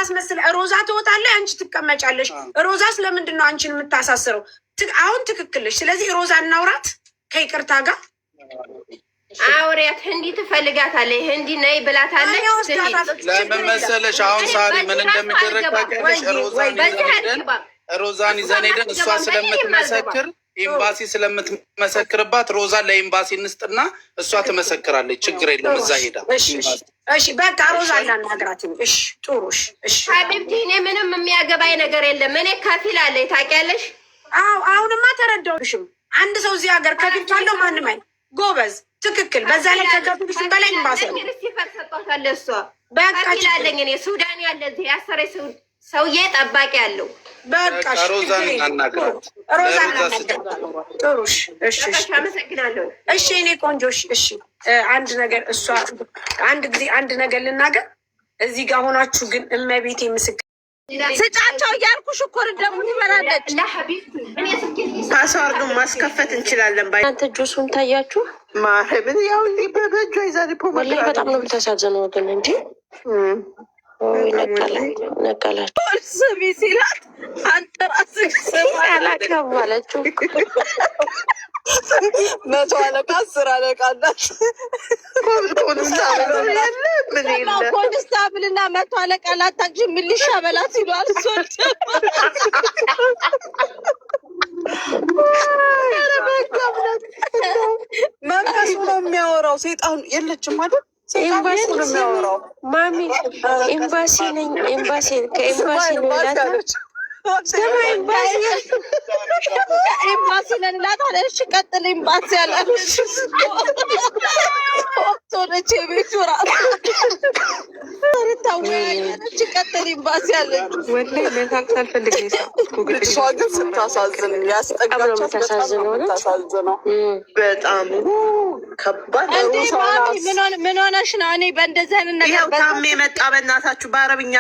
ስታስመስል ሮዛ ትወጣለች፣ አንቺ ትቀመጫለሽ። ሮዛ ስለምንድን ነው አንቺን የምታሳስረው? አሁን ትክክልሽ። ስለዚህ ሮዛ እናውራት ከይቅርታ ጋር አውሪያት። ህንዲ ትፈልጋታለች፣ ህንዲ ነይ ብላታለች። ለምን መሰለሽ አሁን ሳሪ ምን እንደሚደረግ ታውቂያለሽ? ሮዛን ይዘን ሄደን እሷ ስለምትመሰክር ኤምባሲ ስለምትመሰክርባት ሮዛን ለኤምባሲ እንስጥና እሷ ትመሰክራለች። ችግር የለም እዛ ሄዳ። እሺ በቃ ሮዛ እናናግራት። እሺ ጥሩ። እሺ ሀቢብቲ እኔ ምንም የሚያገባኝ ነገር የለም። እኔ ከፊል አለኝ ታውቂያለሽ። አሁንማ ተረዳሁሽም። አንድ ሰው እዚህ ሀገር ከፊል ካለው ማንም አይ ጎበዝ፣ ትክክል። በዛ ላይ ከገቡልሽ በላይ ኤምባሲ ነው ሲፈርሰጣታለ እሷ በቃ ከፊል አለኝ እኔ። ሱዳን ያለ እዚህ ያሰረ ሰውዬ ጠባቂ አለው። በቃ ሮዛን እናናግራት። ጥሩ። እሺ አመሰግናለሁ። እሺ እኔ ቆንጆሽ። እሺ አንድ ነገር እሷ አንድ ጊዜ አንድ ነገር ልናገር። እዚህ ጋር ሆናችሁ ግን እመቤቴ ምስክር ስጫቸው እያልኩሽ እኮ ደግሞ ትበላለች። ፓስዋርዱን ማስከፈት እንችላለን። እናንተ ጁሱን ታያችሁ ማህብን ያው በበጇ ይዛሪ ወላሂ በጣም ነው የምታሳዝነው። ግን እንጂ ነቀላችሁ ስሚ ሲላት አንተ ራስህ ስም አላውቅም አለችው። 100 አለቃ 10 አለቃ አላት። ኮንስታብልና 100 አለቃ ላታግዥ ሚሊሻ በላት ይሏል። ሶልት መንፈሱ ነው የሚያወራው። ሰይጣን የለችም አይደል? ኤምባሲ ነው የሚያወራው። ማሚ ኤምባሲ ነኝ፣ ኤምባሲ ከኤምባሲ ነው ይላታለች። ኤምባሲ ነን እላታለሁ። እሺ ቀጥል ኤምባሲ ያላለች ቶለች ቤቱ ራሱ ታወያለች። ቀጥል ኤምባሲ ያለች ወላሂ ለታክስ አልፈልግም። እሷ ግን ስታሳዝን ያስጠጋቻት ታሳዝነው በጣም ከባድ ነው። ምን ሆነሽ ነው? እኔ በእንደዚህ አይነት ነገር ታሜ መጣ። በእናታችሁ በአረብኛ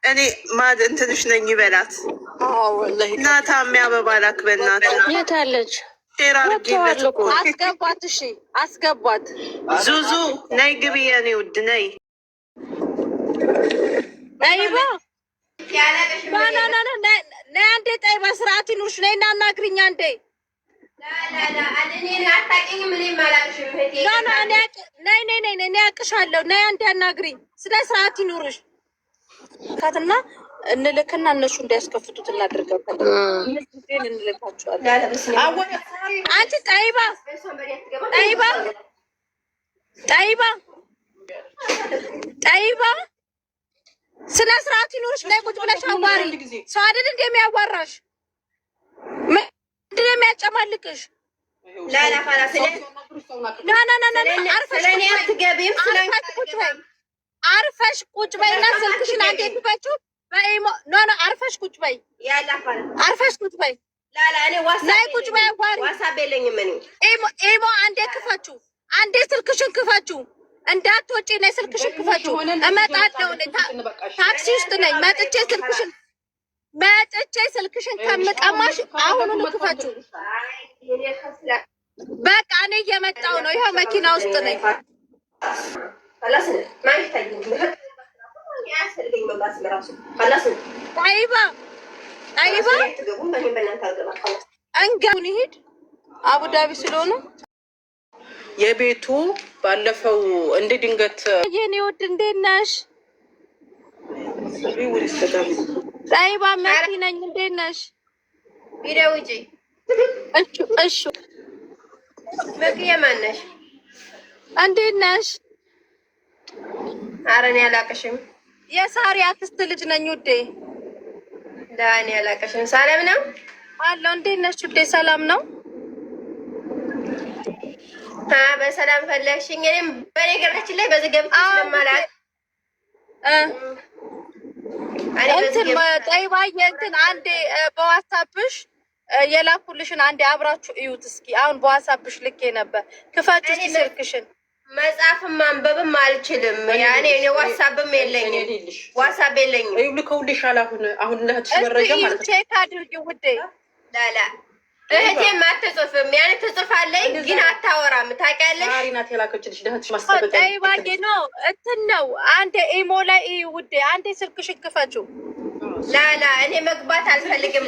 እኔ ማድ እንትንሽ ነኝ ይበላት። እና ታሜ አበባ ላክ በእናትህ። የት አለች? አስገቧት። እሺ አስገቧት። ዙዙ ነይ ግቢ የኔ ውድ ነይ። ጠይባ ነይ አንዴ። ጠይባ ስርዓት ይኑርሽ። ነይ እና አናግሪኝ አንዴ። ነይ እኔ አቅሻለሁ። ነይ አንዴ አናግሪኝ። ስለ ስርዓት ይኑርሽ ካትና እንልክና እነሱ እንዲያስከፍቱት እናደርጋለን። እንልካቸዋለን። አንቺ ጠይባ ስነ ስርዓት ይኑርሽ። ላይ ቁጭ ብለሽ አዋሪ። ሰው አይደል እንደሚያዋራሽ ምንድን ነው የሚያጨማልቅሽ? አርፈሽ ቁጭ በይና ስልክሽን አንዴ ክፈችው። በኢሞ አርፈሽ ቁጭ በይ። አርፈሽ ቁጭ በይ። ላይ ቁጭ በይ። ኢሞ አንዴ ክፈችው። አንዴ ስልክሽን ክፈችው። እንዳትወጪ ነይ። ስልክሽን ክፈችው። እመጣለሁ። ታክሲ ውስጥ ነኝ። መጥቼ ስልክሽን ከምቀማሽ አሁኑኑ ክፈችው። በቃ እኔ እየመጣሁ ነው። ይኸው መኪና ውስጥ ነኝ። ጠይባ እንገቡን ይሄድ አቡዳቢ ስለሆነ የቤቱ ባለፈው እንደ ድንገት የኔ ውድ እንዴት ነሽ? ጠይባ መሲ ነኝ። እንዴት ነሽ? ቢደውጪ እሺ መግየ ማነሽ? እንዴት ነሽ? ኧረ እኔ አላቅሽም። የሳሪ አክስት ልጅ ነኝ ውዴ። ዳኒ አላቅሽም። ሰላም ነው አለው። እንዴት ነሽ ውዴ? ሰላም ነው። በሰላም ፈለግሽኝ? እኔም በነገራችን ላይ በዚህ ገብቼ ስለማላውቅ እንትን ጠይባዬ እንትን አንዴ በዋትሳፕሽ የላኩልሽን አንዴ አብራችሁ እዩት እስኪ። አሁን በዋትሳፕሽ ልኬ ነበር። ክፈች እስኪ ስልክሽን። መጽሐፍም ማንበብም አልችልም። ያኔ እኔ ዋትሳፕም የለኝም። ዋትሳፕ የለኝም። ልከውልሻል። አሁን ለህትሽ መረጃ ማለት ነው። ቼክ አድርጊ ውዴ። ላላ እህቴም አትጽፍም። ያን ትጽፋለች ግን አታወራም። ታውቂያለሽ? ናት የላከችልሽ ደህትሽ ማስጠበቂያ ነው እንትን ነው። አንዴ ኢሞ ላይ ውዴ፣ አንዴ ስልክሽን ክፈችው። ላላ እኔ መግባት አልፈልግም።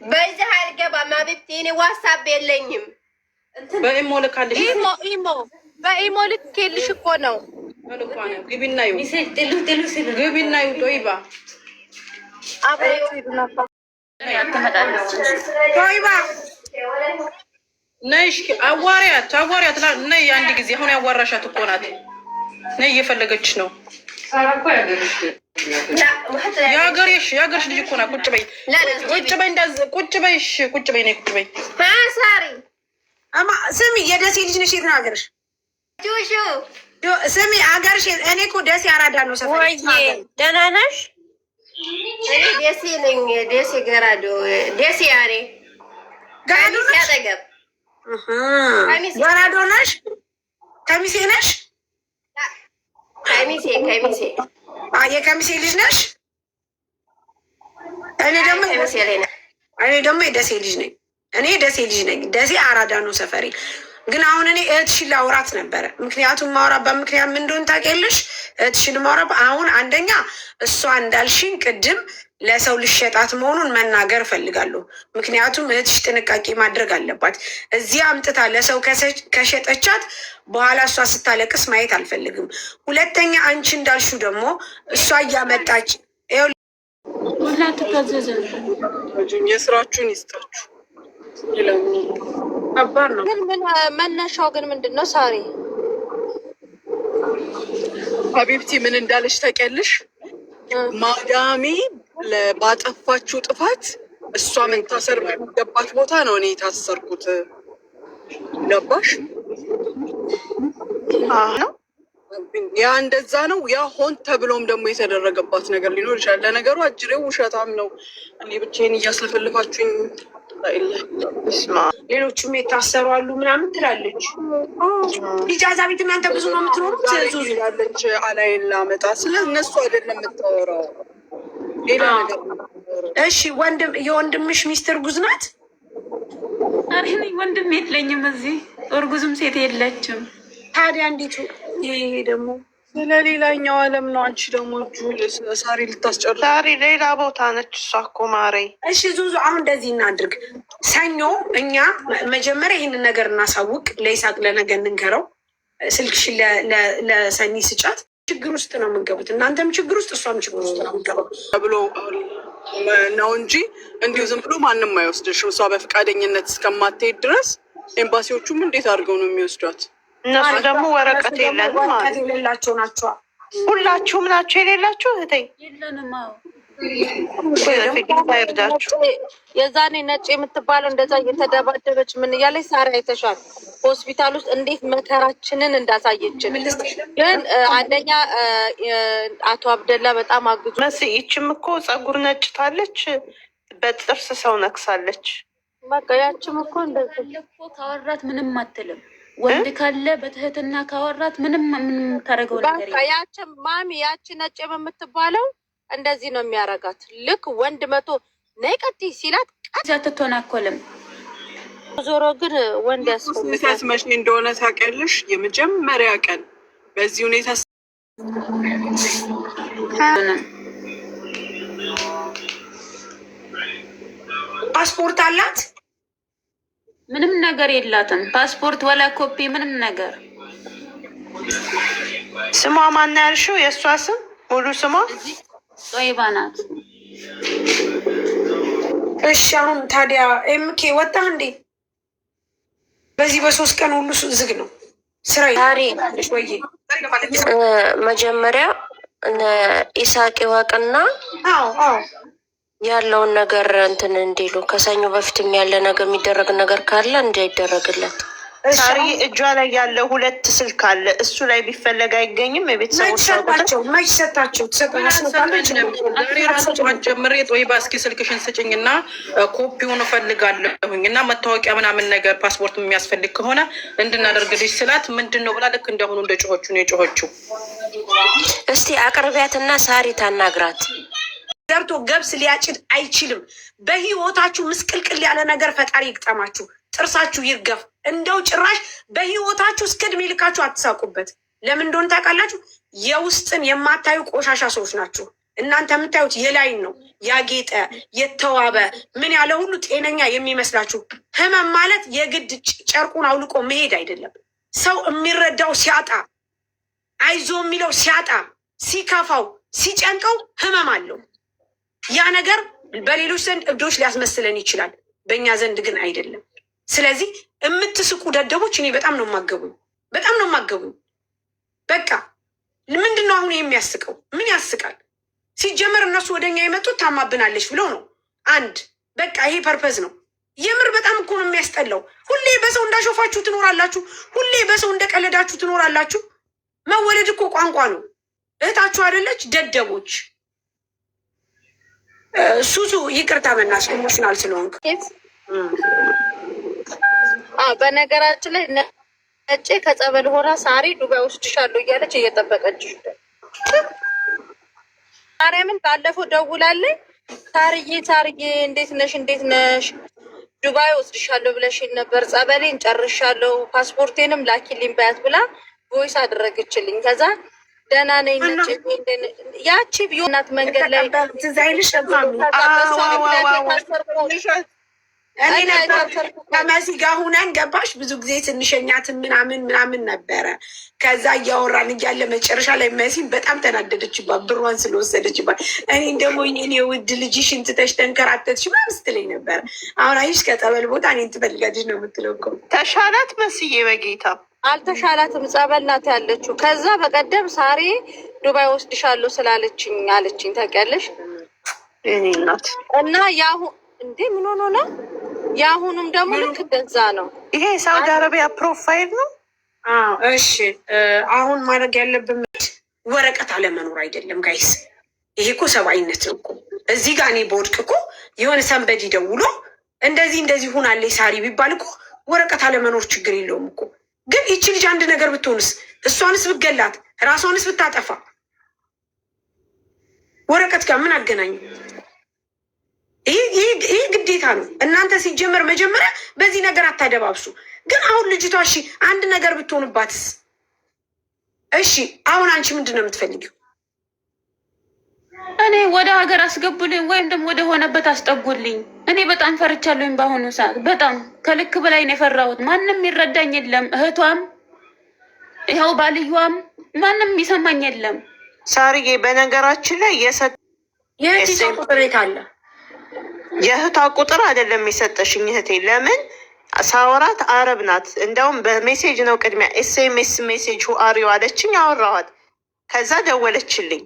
በዚህ አልገባም። አቤት እኔ ዋትስአፕ የለኝም። በኢሞ ልካልሽ። በኢሞ ልኬልሽ እኮ ነው። ግቢና ይው ግቢና ይው ጦይባ አብረው ሄዱ ነበር። ጦይባ ነሽ አዋሪያት ነይ አንድ ጊዜ። አሁን ያዋራሻት እኮ ናት። ነይ እየፈለገች ነው። የሀገርሽ ልጅ እኮ ናት። ቁጭ በይ ቁጭ በይ ነይ ቁጭ በይ። ሳሪ ስሚ፣ የደሴ ልጅ ነሽ? የት ነው ሀገርሽ? ስሚ ሀገርሽ? እኔ እኮ ደሴ አራዳ ነው ሰፈር። ደህና ነሽ? እኔ ደሴ ነኝ። ደሴ ገራዶ ደሴ ያኔ ከሚሴ አጠገብ ገራዶ ነሽ? ከሚሴ ነሽ? ከሚሴ የከሚሴ ልጅ ነሽ? እኔ ደግሞ የደሴ ልጅ ነኝ። ደሴ አራዳ ነው ሰፈሬ። ግን አሁን እኔ እህትሽን ላውራት ነበረ። ምክንያቱም ማውራበት ምክንያት ምን እንደሆነ ታውቂያለሽ? እህትሽን ማውራበት አሁን አንደኛ እሷ እንዳልሽኝ ቅድም ለሰው ልሸጣት መሆኑን መናገር እፈልጋለሁ። ምክንያቱም እህትሽ ጥንቃቄ ማድረግ አለባት። እዚህ አምጥታ ለሰው ከሸጠቻት በኋላ እሷ ስታለቅስ ማየት አልፈልግም። ሁለተኛ አንቺ እንዳልሹ ደግሞ እሷ እያመጣች የስራችሁን ይስጣችሁ። ከባድ ነው። ግን መነሻው ግን ምንድን ነው? ሳሪ ሀቢብቲ ምን እንዳለች ታውቂያለሽ? ማዳሜ ባጠፋችሁ ጥፋት እሷ መታሰር በሚገባት ቦታ ነው እኔ የታሰርኩት። ገባሽ? ነው ያ እንደዛ ነው። ያ ሆን ተብሎም ደግሞ የተደረገባት ነገር ሊኖር ይችላል። ለነገሩ አጅሬው ውሸታም ነው። እኔ ብቻዬን እያስለፈልፋችሁኝ ሌሎቹም የታሰሩ አሉ ምናምን ትላለች። ኢጃዛ ቤት እናንተ ብዙ ነው የምትኖሩት። ዙዙላለች አላይን ላመጣ ስለ እነሱ አይደለም የምታወራው ሌላ ነገር። እሺ የወንድምሽ ሚስት እርጉዝ ናት? እኔ ወንድም የለኝም እዚህ፣ እርጉዝም ሴት የለችም። ታዲያ እንዴት ይሄ ደግሞ ስለሌላኛው ዓለም ነው። አንቺ ደግሞ ሳሪ ልታስጨርስ። ሳሪ ሌላ ቦታ ነች እሷ እኮ ማሬ። እሺ ዙዙ አሁን እንደዚህ እናድርግ። ሰኞ እኛ መጀመሪያ ይህንን ነገር እናሳውቅ፣ ለይሳቅ ለነገ እንንገረው። ስልክሽን ለሰኒ ስጫት። ችግር ውስጥ ነው የምንገቡት። እናንተም ችግር ውስጥ እሷም ችግር ውስጥ ነው የምንገባው ብሎ ነው እንጂ እንዲሁ ዝም ብሎ ማንም አይወስድሽም። እሷ በፈቃደኝነት እስከማትሄድ ድረስ ኤምባሲዎቹም እንዴት አድርገው ነው የሚወስዷት? እነሱ ደግሞ ወረቀት የሌላቸው ናቸዋ። ሁላችሁም ናቸው የሌላችሁ። እህቴ የለንም። ይርዳችሁ። የዛኔ ነጭ የምትባለው እንደዛ እየተደባደበች ምን እያለች ሳሪ አይተሻል? ሆስፒታል ውስጥ እንዴት መከራችንን እንዳሳየችን። ግን አንደኛ አቶ አብደላ በጣም አግዙ መስ ይችም እኮ ፀጉር ነጭታለች፣ በጥርስ ሰው ነክሳለች። በቃ ያችም እኮ እንደዚህ ካወራት ምንም አትልም። ወንድ ካለ በትህትና ካወራት ምንም ታደርገው ነገር በቃ ያችም ማሚ ያቺ ነጭ የምትባለው እንደዚህ ነው የሚያረጋት። ልክ ወንድ መቶ ነይ ቀጥይ ሲላት ቀጥታ ትተናኮልም። ዞሮ ግን ወንድ ያስፈልጋል። መቼ እንደሆነ ታውቂያለሽ? የመጀመሪያ ቀን በዚህ ሁኔታ ፓስፖርት አላት? ምንም ነገር የላትም። ፓስፖርት ወላ ኮፒ ምንም ነገር። ስሟ ማን ያልሽው? የእሷ ስም ሙሉ ስሟ ጦይባ ናት። እሺ አሁን ታዲያ ኤምኬ ወጣ እንዴ? በዚህ በ3 ቀን ሁሉ ዝግ ነው ስራ ወይ? መጀመሪያ ኢሳቅ ይወቅና ያለውን ነገር እንትን እንዲሉ ከሰኞ በፊትም ያለ ነገር የሚደረግ ነገር ካለ እንዳይደረግለት። ሳሪ እጇ ላይ ያለ 2 ስልክ አለ። እሱ ላይ ቢፈለግ አይገኝም። የቤተሰቦች መች ሰጣቸው? ጀምሬ ጦይባ እስኪ ስልክሽን ስጭኝ እና ኮፒውን እፈልጋለሁኝ እና መታወቂያ ምናምን ነገር ፓስፖርት የሚያስፈልግ ከሆነ እንድናደርግልሽ ስላት ምንድን ነው ብላ ልክ እንደሆኑ እንደ ጮሆቹ ነው የጮሆችው። እስቲ አቅርቢያትና ሳሪ ታናግራት። ዘርቶ ገብስ ሊያጭድ አይችልም። በህይወታችሁ ምስቅልቅል ያለ ነገር ፈጣሪ ይግጠማችሁ፣ ጥርሳችሁ ይርገፍ። እንደው ጭራሽ በህይወታችሁ እስከ ዕድሜ ልካችሁ አትሳቁበት። ለምን እንደሆነ ታውቃላችሁ? የውስጥን የማታዩ ቆሻሻ ሰዎች ናችሁ እናንተ። የምታዩት የላይን ነው፣ ያጌጠ የተዋበ ምን ያለ ሁሉ ጤነኛ የሚመስላችሁ። ህመም ማለት የግድ ጨርቁን አውልቆ መሄድ አይደለም። ሰው የሚረዳው ሲያጣ፣ አይዞ የሚለው ሲያጣ፣ ሲከፋው፣ ሲጨንቀው ህመም አለው። ያ ነገር በሌሎች ዘንድ እብዶች ሊያስመስለን ይችላል፣ በእኛ ዘንድ ግን አይደለም። ስለዚህ የምትስቁ ደደቦች እኔ በጣም ነው የማገቡኝ፣ በጣም ነው የማገቡኝ። በቃ ምንድን ነው አሁን የሚያስቀው? ምን ያስቃል? ሲጀመር እነሱ ወደኛ የመጡት ታማብናለች ብለው ነው። አንድ በቃ ይሄ ፐርፐዝ ነው። የምር በጣም እኮ ነው የሚያስጠላው። ሁሌ በሰው እንዳሾፋችሁ ትኖራላችሁ፣ ሁሌ በሰው እንደቀለዳችሁ ትኖራላችሁ። መወለድ እኮ ቋንቋ ነው። እህታችሁ አይደለች? ደደቦች። ሱሱ ይቅርታ መናስ ኢሞሽናል ስለሆንክ። በነገራችን ላይ ነጭ ከጸበል ሆና ሳሪ ዱባይ ወስድሻለሁ እያለች እየጠበቀችሽ ማርያምን። ባለፈው ደውላለኝ ሳርዬ እንዴት ነሽ ዱባይ ወስድሻለሁ ብለሽኝ ነበር፣ ጸበሌን ጨርሻለሁ፣ ፓስፖርቴንም ላኪልኝ በያት ብላ ቮይስ አደረገችልኝ። ከዛ ደህና ነኝ ነጭ ያቺ ቢሆናት መንገድ ላይ ትዛይልሽ ከመሲ ጋር ሁነን ገባሽ። ብዙ ጊዜ ስንሸኛት ምናምን ነበረ። ከዛ እያወራን እያለ መጨረሻ ላይ መሲን በጣም ተናደደችባት፣ ብሯን ስለወሰደችባት። እኔን ደግሞ የኔ ውድ ልጅሽን ትተሽ ተንከራተትሽ ምናምን ስትለኝ ነበረ። አሁን አይሽ ከጸበል ቦታ እኔን ትፈልጋለች ነው የምትለው እኮ። ተሻላት መስዬ በጌታ አልተሻላትም፣ ጸበል ናት ያለችው። ከዛ በቀደም ሳሪ ዱባይ ወስድሻለሁ ስላለችኝ አለችኝ። ታውቂያለሽ? ናት እና ያሁ እንዴ ምን ሆኖ ነው? የአሁኑም ደግሞ ልክ እንደዛ ነው። ይሄ የሳውዲ አረቢያ ፕሮፋይል ነው። እሺ አሁን ማድረግ ያለብን ወረቀት አለመኖር አይደለም ጋይስ። ይሄ እኮ ሰብአዊነት ነው እኮ። እዚህ ጋር እኔ በወድቅ እኮ የሆነ ሰንበዲ ደውሎ እንደዚህ ሁናለች ሳሪ ቢባል እኮ ወረቀት አለመኖር ችግር የለውም እኮ። ግን ይቺ ልጅ አንድ ነገር ብትሆንስ፣ እሷንስ ብትገላት፣ ራሷንስ ብታጠፋ ወረቀት ጋር ምን አገናኙ? ይህ ግዴታ ነው። እናንተ ሲጀመር መጀመሪያ በዚህ ነገር አታደባብሱ። ግን አሁን ልጅቷ እሺ አንድ ነገር ብትሆንባትስ? እሺ አሁን አንቺ ምንድን ነው የምትፈልጊው? እኔ ወደ ሀገር አስገቡልኝ ወይም ደግሞ ወደ ሆነበት አስጠጉልኝ። እኔ በጣም ፈርቻለሁኝ። በአሁኑ ሰዓት በጣም ከልክ በላይ ነው የፈራሁት። ማንም ይረዳኝ የለም። እህቷም ይኸው ባልዩዋም ማንም የሚሰማኝ የለም። ሳርዬ በነገራችን ላይ የእህቷ ቁጥር የት አለ? የእህቷ ቁጥር አይደለም የሰጠሽኝ እህቴ። ለምን ሳወራት አረብ ናት። እንደውም በሜሴጅ ነው ቅድሚያ ኤስኤምኤስ ሜሴጅ አሪው አለችኝ። አወራኋት። ከዛ ደወለችልኝ።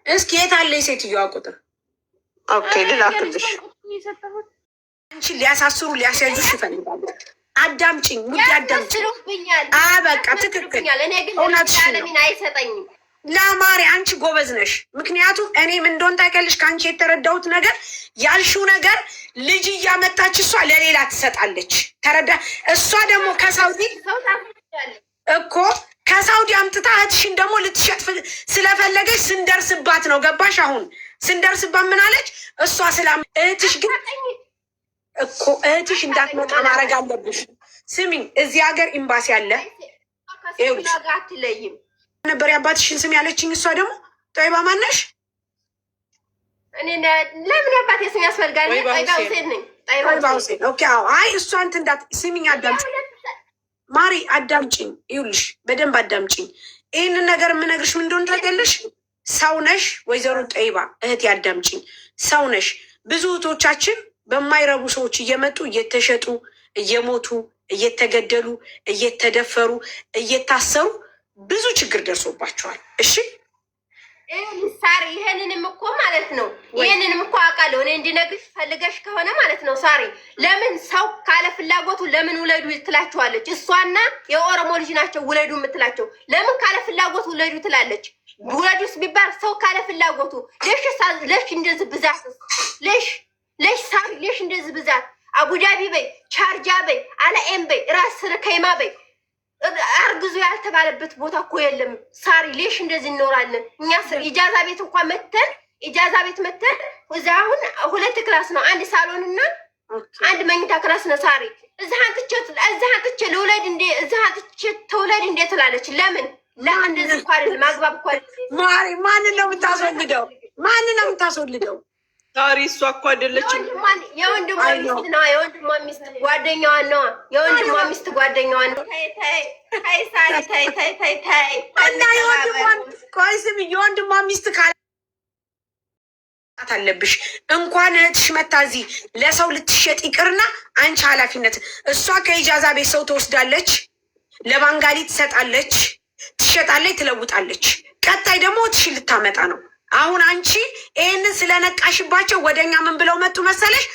እስኪ የት አለ የሴትዮዋ ቁጥር? ኦኬ ልላክልሽ። አንቺን ሊያሳስሩ ሊያስያዙሽ ይፈልጋሉ። አዳምጪኝ ውድ አዳምጪኝ። በቃ ትክክል እውነትሽ ነው። አይሰጠኝም ለማሪ አንቺ ጎበዝ ነሽ። ምክንያቱም እኔ ምን እንደሆነ ታውቂያለሽ? ከአንቺ የተረዳሁት ነገር ያልሽው ነገር ልጅ እያመጣች እሷ ለሌላ ትሰጣለች። ተረዳ? እሷ ደግሞ ከሳውዲ እኮ ከሳውዲ አምጥታ እህትሽን ደግሞ ልትሸጥ ስለፈለገች ስንደርስባት ነው። ገባሽ? አሁን ስንደርስባት ምን አለች እሷ? እህትሽ ግን እኮ እህትሽ እንዳትመጣ ማድረግ አለብሽ። ስሚኝ፣ እዚህ ሀገር ኤምባሲ አለ። አትለይም ነበር የአባትሽን ስም ያለችኝ። እሷ ደግሞ ጠይባ ማነሽ? ለምን አባቴ ስም ያስፈልጋል? ጠይባ ሁሴን ነኝ። ጠይባ ሁሴን። ኦኬ። አይ እሷ እንትን ስሚኝ፣ አዳምጪኝ ማሪ፣ አዳምጪኝ። ይኸውልሽ በደንብ አዳምጪኝ። ይህንን ነገር የምነግርሽ ምን እንደሆነ ታውቂያለሽ? ሰው ነሽ ወይዘሮ ጠይባ እህቴ፣ አዳምጪኝ። ሰው ነሽ። ብዙ እህቶቻችን በማይረቡ ሰዎች እየመጡ እየተሸጡ፣ እየሞቱ፣ እየተገደሉ፣ እየተደፈሩ፣ እየታሰሩ ብዙ ችግር ደርሶባቸዋል። እሺ ሳሪ፣ ይሄንንም እኮ ማለት ነው ይሄንንም እኮ አውቃለሁ። እኔ እንዲነግርሽ ፈልገሽ ከሆነ ማለት ነው ሳሪ፣ ለምን ሰው ካለ ፍላጎቱ ለምን ውለዱ ትላችኋለች? እሷና የኦሮሞ ልጅ ናቸው ውለዱ የምትላቸው። ለምን ካለ ፍላጎቱ ውለዱ ትላለች? ውለዱስ ቢባል ሰው ካለ ፍላጎቱ ለሽ እንደዚህ ብዛት ለሽ ሳሪ፣ ለሽ እንደዚህ ብዛት አቡዳቢ በይ፣ ቻርጃ በይ፣ አለኤም በይ፣ ራስ ከይማ በይ፣ አርግዙ ያልተባለበት ቦታ እኮ የለም ሳሪ። ሌሽ እንደዚህ እንኖራለን እኛ። ኢጃዛ ቤት እንኳን መተን እዛ አሁን 2 ክላስ ነው፣ አንድ ሳሎን እና አንድ መኝታ ክላስ ነው ሳሪ። እዛ አንጥቼ ልውለድ እንዴ? እዛ አንጥቼ ተውለድ እንዴ ትላለች። ለምን ለአንድ ዝኳር ማግባብ እኮ ማሪ ማንን ነው የምታስወልደው? ማንን ነው የምታስወልደው? ሳሪ እሷ እኮ አይደለችም። የወንድሟ ሚስት ነው። የወንድሟ ሚስት ጓደኛዋ ነው። የወንድሟ ሚስት ጓደኛዋ ነው። ታይ ሳሪ ታይ እና የወንድሟን ቆይ ስሚ፣ የወንድሟ ሚስት ካለ አለብሽ እንኳን እህትሽ መታ እዚህ ለሰው ልትሸጥ ይቅርና አንቺ ኃላፊነት እሷ ከኢጃዛ ቤት ሰው ትወስዳለች፣ ለባንጋሊ ትሰጣለች፣ ትሸጣለች፣ ትለውጣለች። ቀጣይ ደግሞ እህትሽን ልታመጣ ነው። አሁን አንቺ ይህንን ስለነቃሽባቸው ወደኛ ምን ብለው መጡ መሰለሽ?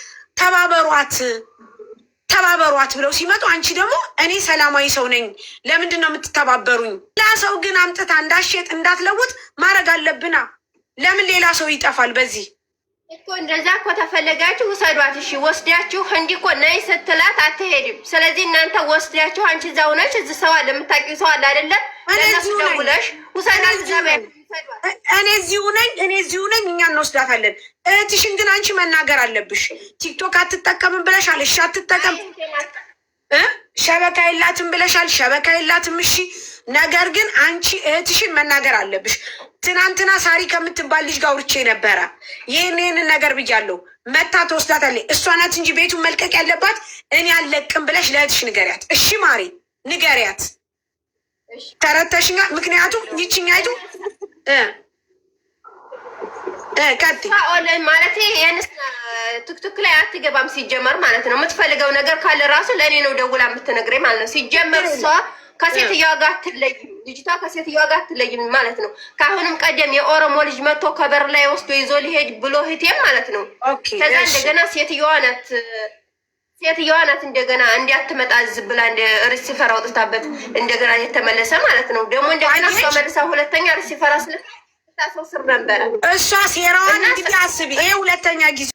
ተባበሯት ብለው ሲመጡ አንቺ ደግሞ እኔ ሰላማዊ ሰው ነኝ፣ ለምንድን ነው የምትተባበሩኝ? ሌላ ሰው ግን አምጥታ እንዳትሸጥ እንዳትለውጥ ማድረግ አለብና ለምን ሌላ ሰው ይጠፋል? በዚህ እኮ እንደዛ እኮ ተፈለጋችሁ ውሰዷት። እሺ ወስዳችሁ እንዲህ እኮ ነይ ስትላት አትሄድም። ስለዚህ እናንተ ወስዳችሁ አንቺ እዛው ነሽ፣ እዚህ ሰው አለ፣ የምታውቂው ሰው አለ አይደለም? ለነሱ ደውለሽ ውሰዷት። እኔ እዚሁ ነኝ፣ እኛ እንወስዳታለን። እህትሽን ግን አንቺ መናገር አለብሽ። ቲክቶክ አትጠቀምም ብለሻል። እሺ አትጠቀም። ሸበካ የላትም ብለሻል። ሸበካ የላትም። እሺ ነገር ግን አንቺ እህትሽን መናገር አለብሽ። ትናንትና ሳሪ ከምትባል ልጅ ጋር አውርቼ ነበረ። ይህንን ነገር ብያለሁ። መታ ትወስዳታለች። እሷ ናት እንጂ ቤቱን መልቀቅ ያለባት እኔ አልለቅም ብለሽ ለእህትሽ ንገሪያት። እሺ ማሪ ንገሪያት። ተረተሽኛ? ምክንያቱም ይችኛይቱ ማለት ይህንስ ቲክቶክ ላይ አትገባም ሲጀመር ማለት ነው። የምትፈልገው ነገር ካለ ራሱ ለእኔ ነው ደውላ የምትነግረኝ ማለት ነው። ሲጀመር እሷ ከሴትዮዋ ጋር አትለይም፣ ልጅቷ ከሴትዮዋ ጋር አትለይም ማለት ነው። ከአሁንም ቀደም የኦሮሞ ልጅ መጥቶ ከበር ላይ ወስዶ ይዞ ሊሄድ ብሎ ህቴም ማለት ነው። ከዛ እንደገና ሴትዮዋ ናት እንደገና እንዲያትመጣ ዝም ብላ እንደ ሪሲፈር አውጥታበት እንደገና የተመለሰ ማለት ነው። ደግሞ እንደገና እሷ መልሳ ሁለተኛ ሪሲፈር ስታሰው ስር ነበረ። እሷ ሴራዋን እንግዲህ አስቢ። ይሄ ሁለተኛ ጊዜ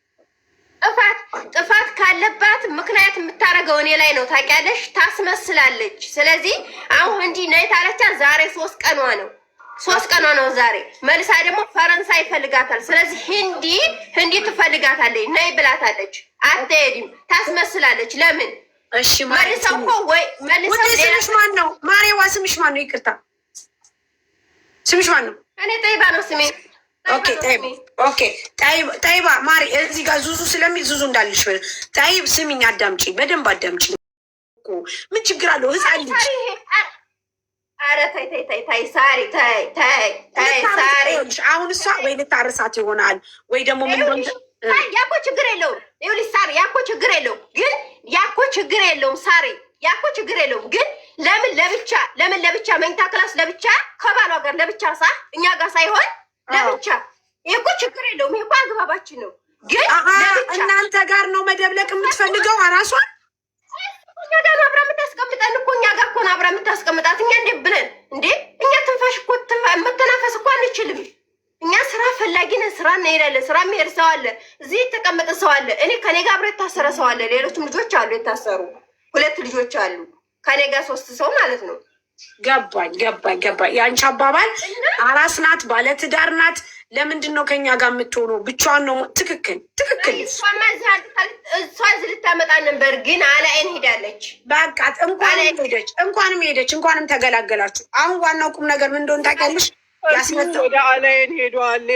ጥፋት ካለባት ምክንያት የምታደርገው እኔ ላይ ነው። ታውቂያለሽ፣ ታስመስላለች። ስለዚህ አሁን እንዲህ ነይ ታለቻት። ዛሬ 3 ቀኗ ነው ዛሬ። መልሳ ደግሞ ፈረንሳይ ይፈልጋታል። ስለዚህ ህንዲ ትፈልጋታለች። ነይ ብላታለች። አትሄድም፣ ታስመስላለች። ለምን? እሺ መልሰው እኮ ወይ መልሰው ስምሽ ማን ነው? ማሬዋ ስምሽ ማን ነው? ይቅርታ ስምሽ ማን ነው? እኔ ጠይባ ነው ስሜ። ኦኬ ጠይባ ማሪ፣ እዚህ ጋር ዙዙ ስለሚል ዙዙ እንዳልሽ ጠይብ ስሚኝ፣ አዳምጪ፣ በደንብ አዳምጪ። ምን ችግር አለው? ህፃን ልጅ ኧረ ተይ ሳሪ ሳሪ። አሁን እሷ ወይ ልታርሳት ይሆናል ወይ ደግሞ ምን ያኮ ችግር የለውም። ይኸውልሽ ሳሪ ያኮ ችግር የለውም ግን ሳሪ ያኮ ችግር የለውም ግን ለምን ለብቻ መኝታ ክላስ ለብቻ ከባሏ ጋር ለብቻ እኛ ጋር ሳይሆን ለብቻ። ይሄ እኮ ችግር የለውም። ይሄ እኮ አግባባችን ነው። ግን እናንተ ጋር ነው መደብለቅ የምትፈልገው እራሷን እኛ ጋር አብራ የምታስቀምጠን እኮ እኛ ጋር እኮ ነው አብራ የምታስቀምጣት። እኛ እንዴ ብለን እንዴ እኛ ትንፋሽ እኮ መተናፈስ እኮ አንችልም። እኛ ስራ ፈላጊ ነን። ስራ እንሄዳለን። ስራ የሚሄድ ሰው አለ፣ እዚህ የተቀመጠ ሰው አለ። እኔ ከኔ ጋር አብረ የታሰረ ሰው አለ። ሌሎችም ልጆች አሉ የታሰሩ 2 ልጆች አሉ ከኔ ጋር 3 ሰው ማለት ነው። ገባኝ። የአንቺ አባባል አራስ ናት፣ ባለትዳር ናት። ለምንድን ነው ከኛ ጋር የምትሆነው? ብቻዋን ነው። ትክክል። እሷ እዚህ ልታመጣ ነበር ግን አላይን ሄዳለች። በቃ እንኳንም ሄደች፣ እንኳንም ተገላገላችሁ። አሁን ዋናው ቁም ነገር ምን እንደሆነ ታውቂያለሽ? ያስመጣው ወደ አላይን ሄዷል።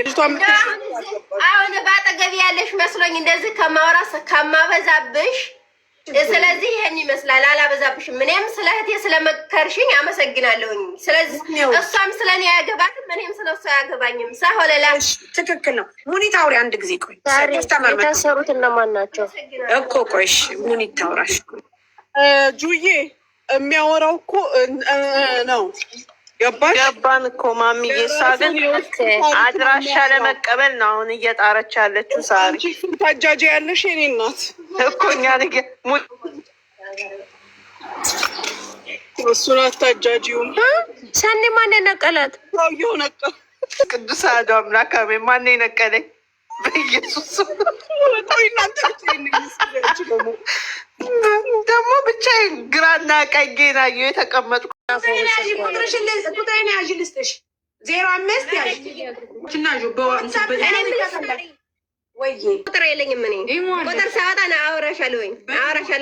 አሁን በአጠገቢ ያለሽ መስሎኝ እንደዚህ ከማበዛብሽ ስለዚህ ይሄን ይመስላል። አላበዛብሽም። እኔም ስለ እህቴ ስለመከርሽኝ አመሰግናለሁኝ። ስለዚህ እሷም ስለ እኔ አያገባትም፣ እኔም ስለ እሷ አያገባኝም። ሳሆለላ ትክክል ነው። ሙኒት አውሪ አንድ ጊዜ ቆይ። የታሰሩት እነማን ናቸው እኮ? ቆይሽ ሙኒት ታውራሽ። ጁዬ የሚያወራው እኮ ነው። ገባን እኮ ማሚ። የእሷ ግን አድራሻ ለመቀበል ነው አሁን እየጣረች ያለችው። ሳሪ ታጃጅ ያለሽ የኔ እናት እኮ እኛ እሱን አታጃጂውም። ሰኒ ማን ነቀላት? ሰውየው ነቀል። ቅዱስ አሐዱ አምላክ አሜን። ማን ነቀለኝ? በኢየሱስ ደግሞ ብቻ ግራና ቀኜን አየሁ የተቀመጥኩ። ቁጥሬን ያዥ ልስጥሽ። 05 ያዥ ወይ ቁጥር የለኝም እኔ ቁጥር ሳወጣ አወራሻለሁኝ።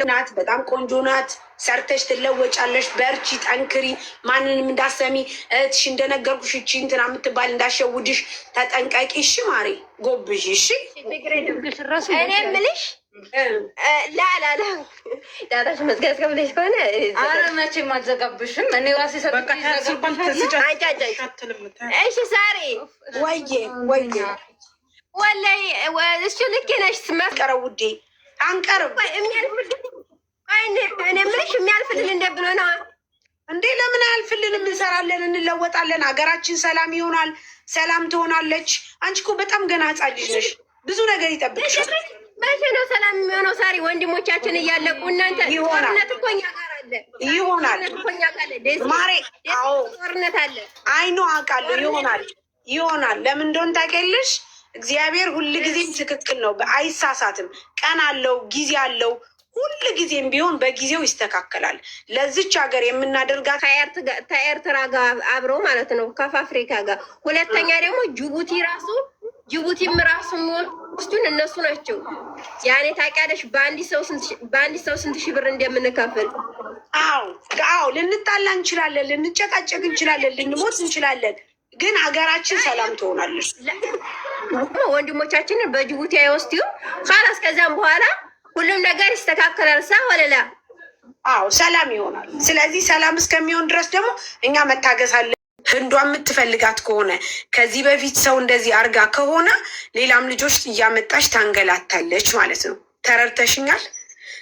ናት፣ በጣም ቆንጆ ናት። ሰርተሽ ትለወጫለሽ። በርቺ፣ ጠንክሪ፣ ማንንም እንዳሰሚ። እህትሽ እንደነገርኩሽ እቺ እንትና የምትባል እንዳሸውድሽ ተጠንቀቂ። እሺ ማሬ፣ ጎብዥ። እሺ እኔ የምልሽ ላላላ ዳታሽ መዝጋት ከብለሽ ከሆነ አረ መቼም አልዘጋብሽም። እኔ ራሴ እሺ ሳሪ ወየ ወላሂ እሱ ልክ ነሽ። ስመስቀረው ውዴ አንቀርም። እኔ የምልሽ የሚያልፍልን እንደብሎ ነው እንዴ? ለምን አያልፍልንም? እንሰራለን፣ እንለወጣለን። ሀገራችን ሰላም ይሆናል፣ ሰላም ትሆናለች። አንቺ እኮ በጣም ገና ሕፃን ልጅ ነሽ። ብዙ ነገር ይጠብቅሻል። መቼ ነው ሰላም የሚሆነው? ሳሪ ወንድሞቻችን እያለቁ እናንተ ጦርነት እኮ እኛ ጋር አለ። ይሆናል ማሬ። አዎ ጦርነት አለ። አይኖ አውቃለሁ። ይሆናል። ለምን እንደሆነ ታውቂያለሽ? እግዚአብሔር ሁልጊዜም ትክክል ነው፣ አይሳሳትም። ቀን አለው፣ ጊዜ አለው። ሁልጊዜም ቢሆን በጊዜው ይስተካከላል። ለዚች ሀገር የምናደርጋት ከኤርትራ ጋር አብሮ ማለት ነው፣ ከአፍሪካ ጋር። ሁለተኛ ደግሞ ጅቡቲም ራሱ የሚወስዱን እነሱ ናቸው። ያኔ ታውቂያለሽ በአንድ ሰው ስንት ሺህ ብር እንደምንከፍል። አዎ ልንጣላ እንችላለን፣ ልንጨቃጨቅ እንችላለን፣ ልንሞት እንችላለን። ግን ሀገራችን ሰላም ትሆናለች። ወንድሞቻችንን በጅቡቲ አይወስዱም። ካላስ ከዚያም በኋላ ሁሉም ነገር ይስተካከላል። ሳ ወለላ አዎ ሰላም ይሆናል። ስለዚህ ሰላም እስከሚሆን ድረስ ደግሞ እኛ መታገስ አለ። ህንዷ የምትፈልጋት ከሆነ ከዚህ በፊት ሰው እንደዚህ አርጋ ከሆነ ሌላም ልጆች እያመጣች ታንገላታለች ማለት ነው። ተረድተሽኛል?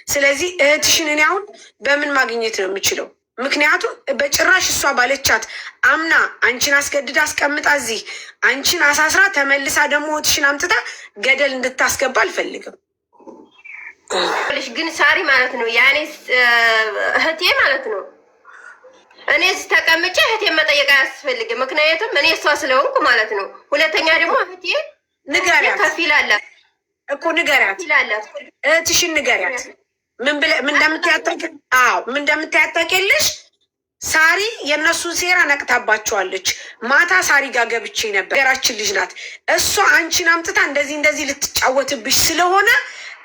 ስለዚህ እህትሽን እኔ አሁን በምን ማግኘት ነው የምችለው? ምክንያቱም በጭራሽ እሷ ባለቻት አምና አንቺን አስገድዳ አስቀምጣ እዚህ አንቺን አሳስራ ተመልሳ ደግሞ እህትሽን አምጥታ ገደል እንድታስገባ አልፈልግም። ግን ሳሪ ማለት ነው ያኔ እህቴ ማለት ነው። እኔ ተቀምጬ እህቴን መጠየቅ አያስፈልግም። ምክንያቱም እኔ እሷ ስለሆንኩ ማለት ነው። ሁለተኛ ደግሞ እህቴ ንገሪያት ከፊል አላት እኮ ንገሪያት፣ እህትሽን ንገሪያት ምን እንደምታያታቂልሽ። ሳሪ የእነሱን ሴራ ነቅታባቸዋለች። ማታ ሳሪ ጋር ገብቼ ነበር። ሀገራችን ልጅ ናት እሷ። አንቺን አምጥታ እንደዚህ ልትጫወትብሽ ስለሆነ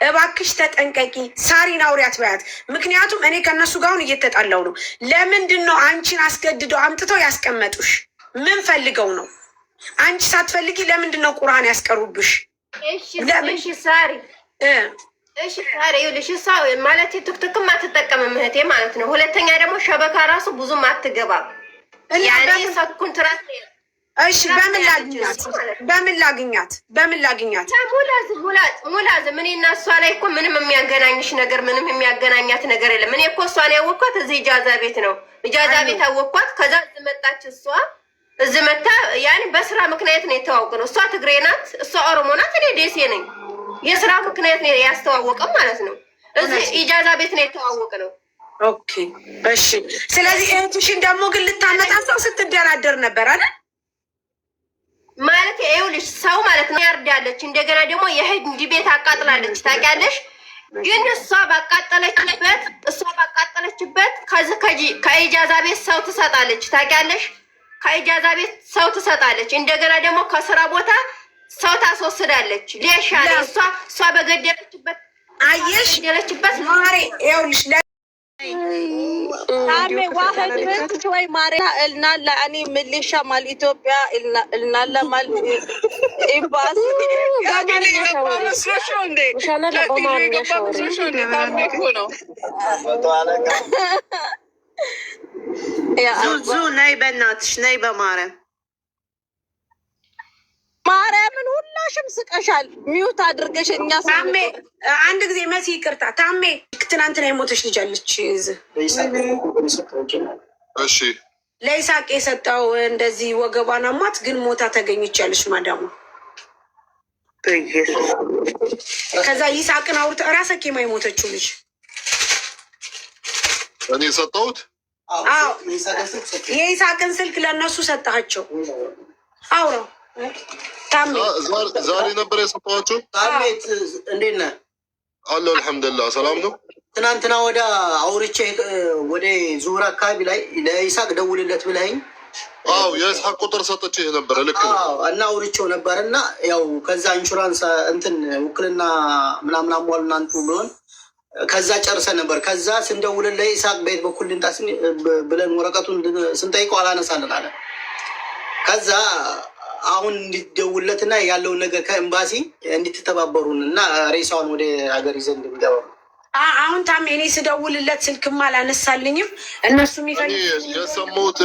እባክሽ ተጠንቀቂ። ሳሪን አውሪያት በያት። ምክንያቱም እኔ ከእነሱ ጋር አሁን እየተጣላው ነው። ለምንድን ነው አንቺን አስገድደው አምጥተው ያስቀመጡሽ? ምን ፈልገው ነው? አንቺ ሳትፈልጊ ለምንድን ነው ቁርአን ያስቀሩብሽ? እሺ ሳሪ ይኸውልሽ እሷ ማለት ቲክቶክም አትጠቀምም እህቴ ማለት ነው። ሁለተኛ ደግሞ ሸበካ ራሱ ብዙም አትገባም። ያኔ ኮንትራት ነው። እሺ በምን ላግኛት? ሙላዝም እኔ እና እሷ ላይ እኮ ምንም የሚያገናኝሽ ነገር ምንም የሚያገናኛት ነገር የለም። እኔ እኮ እሷን ያወቅኳት እዚህ ኢጃዛ ቤት ነው። ኢጃዛ ቤት ያወቅኳት። ከዛ እዚህ መጣች። እሷ እዚህ መታ ያኔ በስራ ምክንያት ነው የተዋወቅነው። እሷ ትግሬ ናት፣ እሷ ኦሮሞ ናት፣ እኔ ደሴ ነኝ። የስራ ምክንያት ነው ያስተዋወቀም ማለት ነው። እዚህ ኢጃዛ ቤት ነው የተዋወቅነው። ኦኬ እሺ። ስለዚህ እህትሽን ደግሞ ግን ልታመጣ ሰው ስትደራደር ነበር አይደል? ማለት ይኸውልሽ ሰው ማለት ነው ያርዳለች። እንደገና ደግሞ የህንድ ቤት አቃጥላለች ታውቂያለሽ። ግን እሷ ባቃጠለችበት ከኢጃዛ ቤት ሰው ትሰጣለች ታውቂያለሽ። ከኢጃዛ ቤት ሰው ትሰጣለች። እንደገና ደግሞ ከስራ ቦታ ሰው ታስወስዳለች። ሌሻለ እሷ በገደለችበት አየሽ ማሬ ይኸውልሽ ታሜ ዋህድ ብንት ወይ ማሪያ እልናላ እኔ ምልሻ ማል ኢትዮጵያ እልናላ ማል ኢምባሲ ዙዙ ነይ በእናትሽ ነይ በማርያም ማርያምን ሁላሽም ስቀሻል። ሚውት አድርገሽ እኛ ታሜ አንድ ጊዜ መሲ ይቅርታ ታሜ ትናንትና የሞተች ልጅ አለች። እሺ ለይሳቅ የሰጠው እንደዚህ ወገቧን አሟት ግን ሞታ ተገኝቻለች ማዳሙ። ከዛ ይሳቅን አውርተ ራሰክ የማይሞተችው ልጅ እኔ የሰጠሁት የይሳቅን ስልክ ለእነሱ ሰጣቸው። አውራው ታሜ ዛሬ ነበር የሰጠኋቸው። ታሜት እንዴት ነህ? አለሁ አልሐምዱሊላህ ሰላም ነው። ትናንትና ወደ አውርቼ ወደ ዙሁር አካባቢ ላይ ለይሳቅ ደውልለት ብለኸኝ አዎ የኢስሐቅ ቁጥር ሰጥቼህ ነበር። ልክ ነው እና አውርቼው ነበር እና ያው ከዛ ኢንሹራንስ እንትን ውክልና ምናምን አሟሉና እንትን ብሎን ከዛ ጨርሰን ነበር። ከዛ ስንደውልን ለኢስሐቅ ቤት በኩል ልንጣ ብለን ወረቀቱን ስንጠይቀው አላነሳልን አለ። ከዛ አሁን እንዲደውለትና ያለውን ነገር ከኤምባሲ እንድትተባበሩን እና ሬሳውን ወደ ሀገር ይዘን እንድንገባ አሁን ታም እኔ ስደውልለት ስልክም አላነሳልኝም። እነሱ የሰማሁት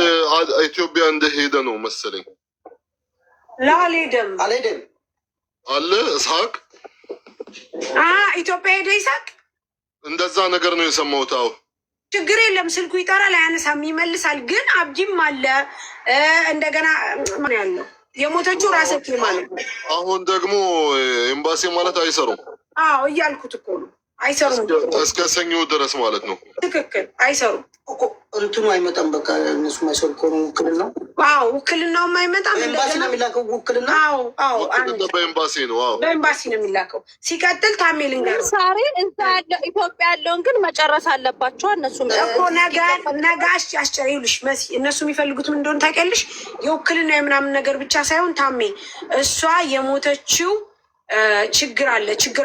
ኢትዮጵያ እንደሄደ ነው መሰለኝ። አልሄደም አለ ኢስሐቅ ኢትዮጵያ ሄደ ኢስሐቅ እንደዛ ነገር ነው የሰማሁት። አዎ ችግር የለም ስልኩ ይጠራል፣ አያነሳም፣ ይመልሳል። ግን አብዲም አለ እንደገና ምን ያለው የሞተችው ራሰችው ማለት ነው። አሁን ደግሞ ኤምባሲ ማለት አይሰሩም። አዎ እያልኩት እኮ ነው አይሰሩም። እስከ ሰኞ ድረስ ማለት ነው። ትክክል አይሰሩም። እንትኑ አይመጣም። በቃ እነሱ ማይሰሩ ከሆኑ ውክልና ውክልናውም አይመጣም። ኤምባሲ ነው የሚላከው ውክልና። ውክልና በኤምባሲ ነው። በኤምባሲ ነው የሚላከው። ሲቀጥል ታሜ ልንገር ሳሪ እዛ ያለው ኢትዮጵያ ያለውን ግን መጨረስ አለባቸው እነሱ እኮ ነጋሽ ያስጨሪሉሽ መሲ እነሱ የሚፈልጉት ምን እንደሆነ ታውቂያለሽ? የውክልና የምናምን ነገር ብቻ ሳይሆን ታሜ እሷ የሞተችው ችግር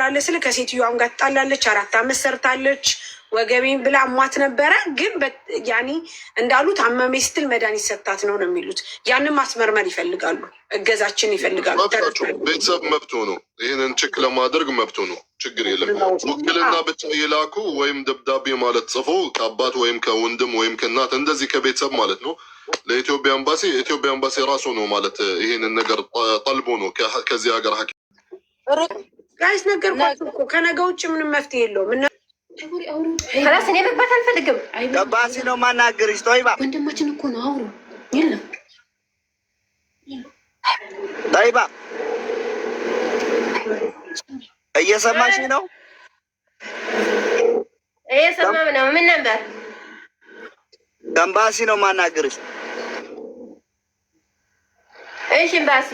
አለ ስለ ከሴትዮዋም ጋር ትጣላለች። 4 ዓመት ሰርታለች። ወገቤን ብላ አሟት ነበረ። ግን ያኔ እንዳሉት አመሜ ስትል መድኃኒት ሰጣት ነው የሚሉት። ያንን ማስመርመር ይፈልጋሉ፣ እገዛችን ይፈልጋሉ። ቤተሰብ መብቶ ነው። ይህንን ችክ ለማድረግ መብቶ ነው። ችግር የለም። ውክልና ብቻ የላኩ ወይም ደብዳቤ ማለት ጽፎ ከአባት ወይም ከወንድም ወይም ከእናት እንደዚህ ከቤተሰብ ማለት ነው ለኢትዮጵያ ኤምባሲ። ኢትዮጵያ ኤምባሲ ራሱ ነው ማለት ይህንን ነገር ጠልቦ ነው ከዚህ ሀገር ጋይስ ነገርኳችሁ እኮ ከነገ ውጭ ምንም መፍትሄ የለውም። ራስ እኔ መግባት አልፈልግም። ኤምባሲ ነው ማናገርሽ። ጦይባ ወንድማችን እኮ ነው። አውሩ የለም ጦይባ እየሰማሽ ነው? እየሰማም ነው። ምን ነበር? ኤምባሲ ነው ማናገርሽ። እሺ ኤምባሲ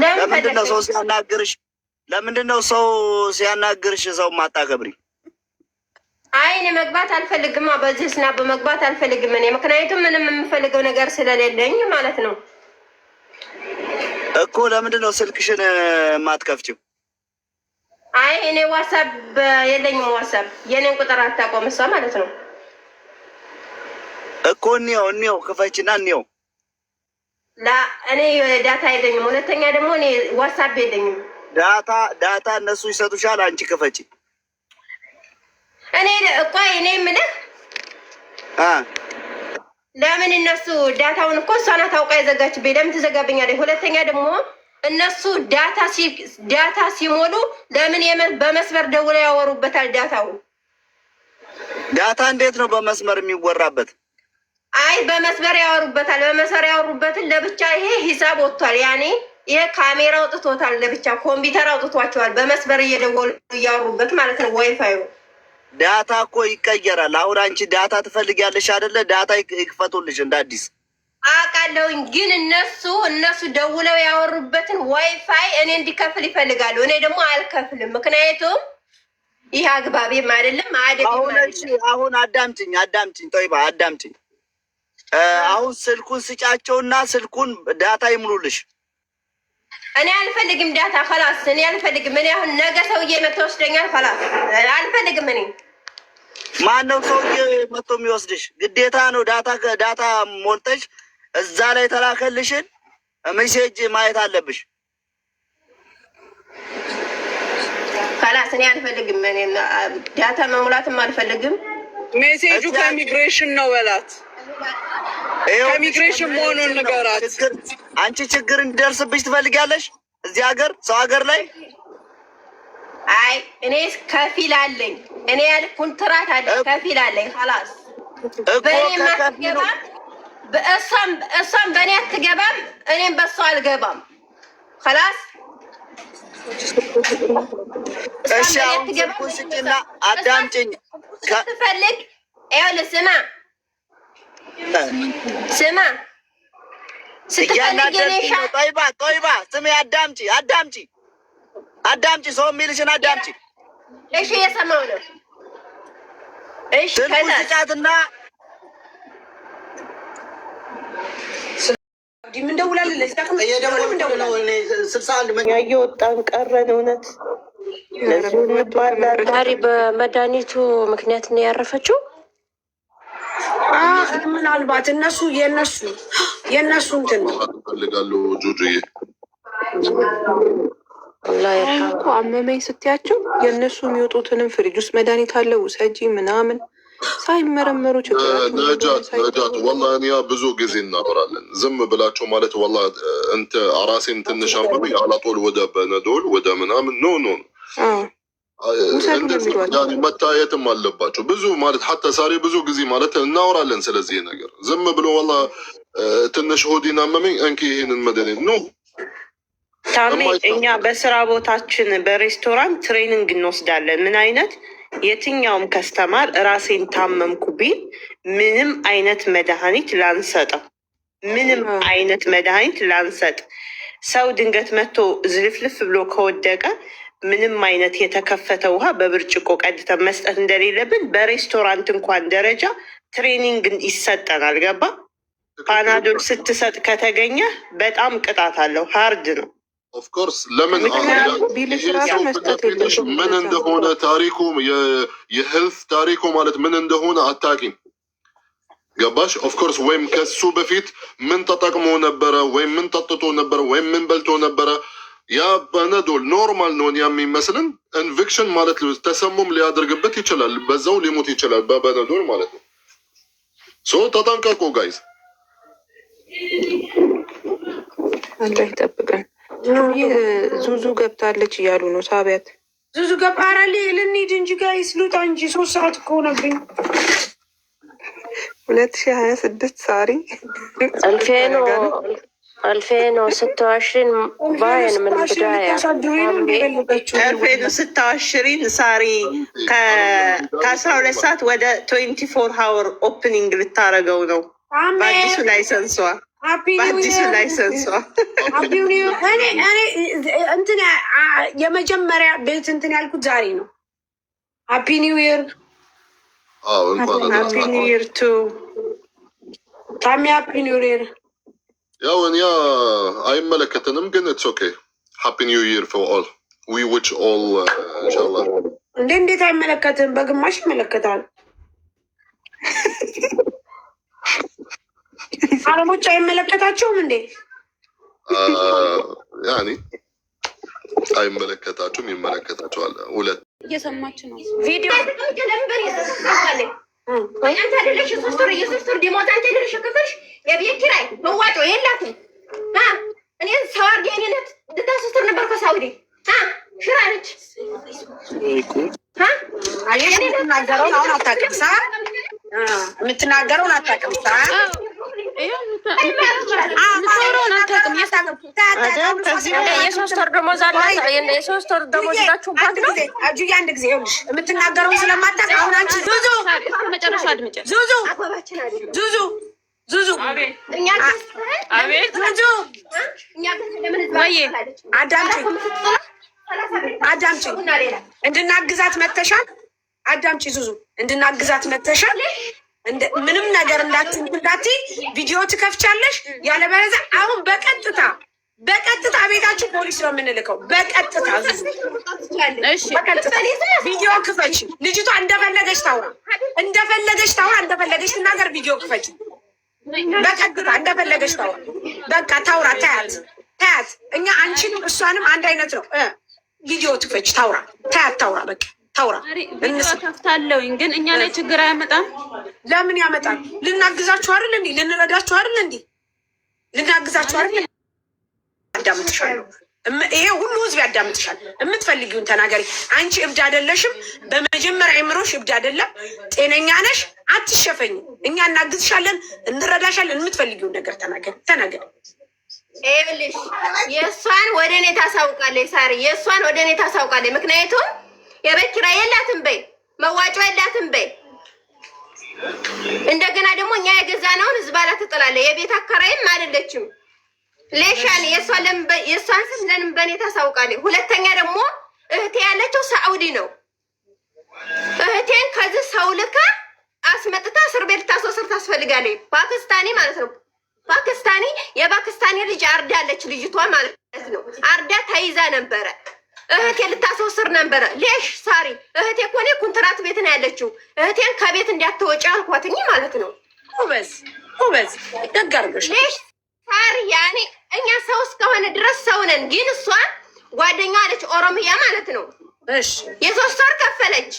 ለምንድን ነው ሰው ሲያናግርሽ? ለምንድን ነው ሰው ሲያናግርሽ ሰው ማታከብሪ? አይ እኔ መግባት አልፈልግም። በዚህ ስና በመግባት አልፈልግም እኔ ምክንያቱም ምንም የምፈልገው ነገር ስለሌለኝ ማለት ነው እኮ። ለምንድን ነው ስልክሽን ማትከፍቺው? አይ እኔ ዋትሳፕ የለኝም። ዋትሳፕ የኔን ቁጥር አታውቀውም እሷ ማለት ነው እኮ። እኒው ክፈችና እኒው እኔ ዳታ የለኝም። ሁለተኛ ደግሞ እኔ ዋትሳፕ የለኝም። ዳታ እነሱ ይሰጡሻል። አንቺ ክፈቺ። እኔ የምልህ ለምን እነሱ ዳታውን እኮ እሷ ናት አውቃ የዘጋችብኝ። ለምን ትዘጋብኛለች? ሁለተኛ ደግሞ እነሱ ዳታ ሲሞሉ ለምን በመስመር ደውለው ያወሩበታል? ዳታ እንዴት ነው በመስመር የሚወራበት? አይ በመስመር ያወሩበታል። በመስመር ያወሩበትን ለብቻ ይሄ ሂሳብ ወጥቷል። ያኔ ይሄ ካሜራ አውጥቶታል። ለብቻ ኮምፒውተር አውጥቷቸዋል። በመስመር እየደወሉ እያወሩበት ማለት ነው። ዋይፋዩ ዳታ እኮ ይቀየራል። አሁን አንቺ ዳታ ትፈልጊያለሽ አይደለ? ዳታ ይክፈቱልሽ እንደ አዲስ አውቃለሁኝ። ግን እነሱ ደውለው ያወሩበትን ዋይፋይ እኔ እንዲከፍል ይፈልጋሉ። እኔ ደግሞ አልከፍልም። ምክንያቱም ይህ አግባቤም አይደለም። አሁን አዳምጭኝ ጦይባ አዳምጭኝ። አሁን ስልኩን ስጫቸውና ስልኩን ዳታ ይሙሉልሽ። እኔ አልፈልግም ዳታ ከላስ እኔ አልፈልግም። እኔ አሁን ነገ ሰውዬ መጥቶ ወስደኛል። ከላስ አልፈልግም። እኔ ማነው ሰውዬ መጥቶ የሚወስድሽ? ግዴታ ነው ዳታ ሞልተሽ እዛ ላይ ተላከልሽን ሜሴጅ ማየት አለብሽ። ከላስ እኔ አልፈልግም። እኔ ዳታ መሙላትም አልፈልግም። ሜሴጁ ከኢሚግሬሽን ነው በላት። ከኢሚግሬሽን መሆኑን ንገራት። አንቺ ችግር እንዲደርስብሽ ትፈልጊያለሽ እዚህ ሀገር ሰው ሀገር ላይ? አይ እኔ ከፊል አለኝ። እኔ ያለ ኮንትራት አለ ከፊል አለኝ። خلاص በእኔ ማትገባም እሷም በእኔ አትገባም፣ እኔም በሷ አልገባም። خلاص እሺ አሁን ስልኩን ስጭና አዳምጪኝ። ስትፈልግ ይኸውልህ ስማ ጦይባ ስሜ አዳምጪ ሰው የሚልሽን አዳምጪ። እሺ የሰማው ነው። እሺ ስልኩን ስጫትና ምን ደውላለን? ለዚህ ታከም እየወጣን ቀረን። እውነት ዛሬ በመድኃኒቱ ምክንያት ነው ያረፈችው። ምናልባት እነሱ የእነሱ እንትን ነው ፈልጋሉ። ጁጁዬ እኮ አመመኝ ስትያቸው የእነሱ የሚወጡትንም ፍሪጅ ውስጥ መድኃኒት አለ ውሰጂ ምናምን ሳይመረመሩ ነጃት ወላሂ እኛ ብዙ ጊዜ እናወራለን። ዝም ብላቸው ማለት ወላሂ እንተ አራሴን ትንሽ አመመኝ አላጦል ወደ በነዶል ወደ ምናምን ኖ መታየትም አለባቸው። ብዙ ማለት ሀታ ሳሬ ብዙ ጊዜ ማለት እናወራለን ስለዚህ ነገር። ዝም ብሎ ወላሂ ትንሽ ሆዴን አመመኝ እንኪ ይሄንን መድኃኒት ኖ ታሜ እኛ በስራ ቦታችን በሬስቶራንት ትሬኒንግ እንወስዳለን። ምን አይነት የትኛውም ከስተማር ራሴን ታመምኩ ቢል ምንም አይነት መድኃኒት ላንሰጠው፣ ምንም አይነት መድኃኒት ላንሰጥ። ሰው ድንገት መጥቶ ዝልፍልፍ ብሎ ከወደቀ ምንም አይነት የተከፈተ ውሃ በብርጭቆ ቀድተን መስጠት እንደሌለብን በሬስቶራንት እንኳን ደረጃ ትሬኒንግ ይሰጠናል። ገባ? ፓናዶል ስትሰጥ ከተገኘ በጣም ቅጣት አለው። ሀርድ ነው። ኦፍኮርስ ለምን ምን እንደሆነ ታሪኩ የሄልት ታሪኩ ማለት ምን እንደሆነ አታውቂም። ገባሽ? ኦፍኮርስ ወይም ከሱ በፊት ምን ተጠቅሞ ነበረ ወይም ምን ጠጥቶ ነበረ ወይም ምን በልቶ ነበረ። ያ በነዶል ኖርማል ነው የሚመስልን ኢንፌክሽን ማለት ተሰሙም ሊያደርግበት ይችላል። በዛው ሊሞት ይችላል በበነዶል ማለት ነው። ሶ ተጠንቀቁ ጋይዝ። አላህ ይጠብቀን። ዙዙ ገብታለች እያሉ ነው። ሳቢያት ዙዙ ገባራል። ልንሄድ እንጂ ጋይስ ልውጣ እንጂ 3 ሰዓት እኮ ሆነብኝ። 2026 ሳሪ አልፌኖ ስትዋሽን ባይን ምን ብዳያ አልፌኖ ስትዋሽሪን ሳሪ ከ12 ሰዓት ወደ 24 ሃወር ኦፕኒንግ ልታረገው ነው በአዲሱ ላይሰንሷ በአዲሱ ላይሰንሷ እንትን የመጀመሪያ ቤት እንትን ያልኩት ዛሬ ነው። ሃፒ ኒው ይር ሃፒ ኒው ይር ቱ ታሚ ሃፒ ኒው ይር። ያው እኛ አይመለከተንም ግን ኢትስ ኦኬ። ሃፒ ኒው ይር ፎር ኦል ዊ ዊች ኦል ኢንሻአላህ። እንዴት አይመለከትም? በግማሽ ይመለከታል። አረቦች አይመለከታቸውም እንዴ? ያኔ አይመለከታቸውም፣ ይመለከታቸዋል። ሁለት እየሰማች ነው ቪዲዮ ለምበር ይሰጣል። አንተ አይደለሽ 3 ወር የ3 ወር ደሞዝ አንተ አይደለሽ ከፈሽ የቤት ኪራይ መዋጮ የላትም። እኔ ሰው አድርጌ እኔነት ልታስስተር ነበር ከሳውዲ ሽራ ነች። የምትናገረውን አሁን አታውቅም። የምትናገረውን አታውቅም። ምትኖረውን አታውቅም። የ3 ወር ደሞዝ አለ። የ3 ወር ደሞዝ ይዛችሁባት ነው። እጁዬ አንድ ጊዜ ይኸውልሽ፣ የምትናገረውን ስለማታውቅ አሁን አንቺ ዙዙ መጨረሻ አድምጪ። ዙዙ አቤት ወይ አዳምጪ። እንድናግዛት መተሻል። አዳምጪ ዙዙ፣ እንድናግዛት መተሻል። ምንም ነገር እንዳትይ ቪዲዮ ትከፍቻለሽ። ያለበለዚያ አሁን በቀጥታ ቤታችሁ ፖሊስ ነው የምንልከው። በቀጥታ ቪዲዮ ክፈች። ልጅቷ እንደፈለገች ታውራ፣ እንደፈለገች ትናገር። ቪዲዮ ክፈች በቀጥታ እንደፈለገች ታውራ። በቃ ታውራ፣ ታያት። እኛ አንቺንም እሷንም አንድ አይነት ነው። ቪዲዮ ትፈች፣ ታውራ፣ ታውራ። በቃ ታውራ። ከፍታለሁኝ ግን እኛ ላይ ችግር አያመጣም። ለምን ያመጣል? ልናግዛችሁ አይደል እንዴ? ልንረዳችሁ አይደል እንዴ? ልናግዛችሁ አይደል? አዳምጥሻለሁ። ይሄ ሁሉ ህዝብ ያዳምጥሻል። የምትፈልጊውን ተናገሪ። አንቺ እብድ አይደለሽም። በመጀመሪያ አይምሮሽ እብድ አይደለም፣ ጤነኛ ነሽ። አትሸፈኝ። እኛ እናግዝሻለን፣ እንረዳሻለን። የምትፈልጊውን ነገር ተናገሪ። ይኸውልሽ የእሷን ወደ እኔ ታሳውቃለች። ሳሪ የእሷን ወደ እኔ ታሳውቃለች። ምክንያቱም የቤት ኪራይ የላትም በይ፣ መዋጮ የላትም በይ። እንደገና ደግሞ እኛ የገዛነውን ህዝባላ ትጥላለች። የቤት አከራይም አይደለችም። ሌሻን የእሷን ስም ለምን በእኔ ታሳውቃለች? ሁለተኛ ደግሞ እህቴ ያለችው ሳዑዲ ነው። እህቴን ከዚህ ሰው ልካ አስመጥታ እስር ቤት ታስወስር ታስፈልጋለች። ፓኪስታኒ ማለት ነው። ፓኪስታኒ የፓኪስታኒ ልጅ አርዳለች ልጅቷ ማለት ነው። አርዳ ተይዛ ነበረ። እህቴ ልታስወስር ነበረ። ሌሽ ሳሪ እህቴ እኮ እኔ ኮንትራት ቤት ነው ያለችው። እህቴን ከቤት እንዳትወጪ አልኳትኝ ማለት ነው። ጎበዝ ጎበዝ ደግ አድርገሽ ሌሽ ሳሪ ያኔ እኛ ሰው እስከሆነ ድረስ ሰው ነን። ግን እሷን ጓደኛ አለች ኦሮሚያ ማለት ነው። እሺ የ3 ወር ከፈለች።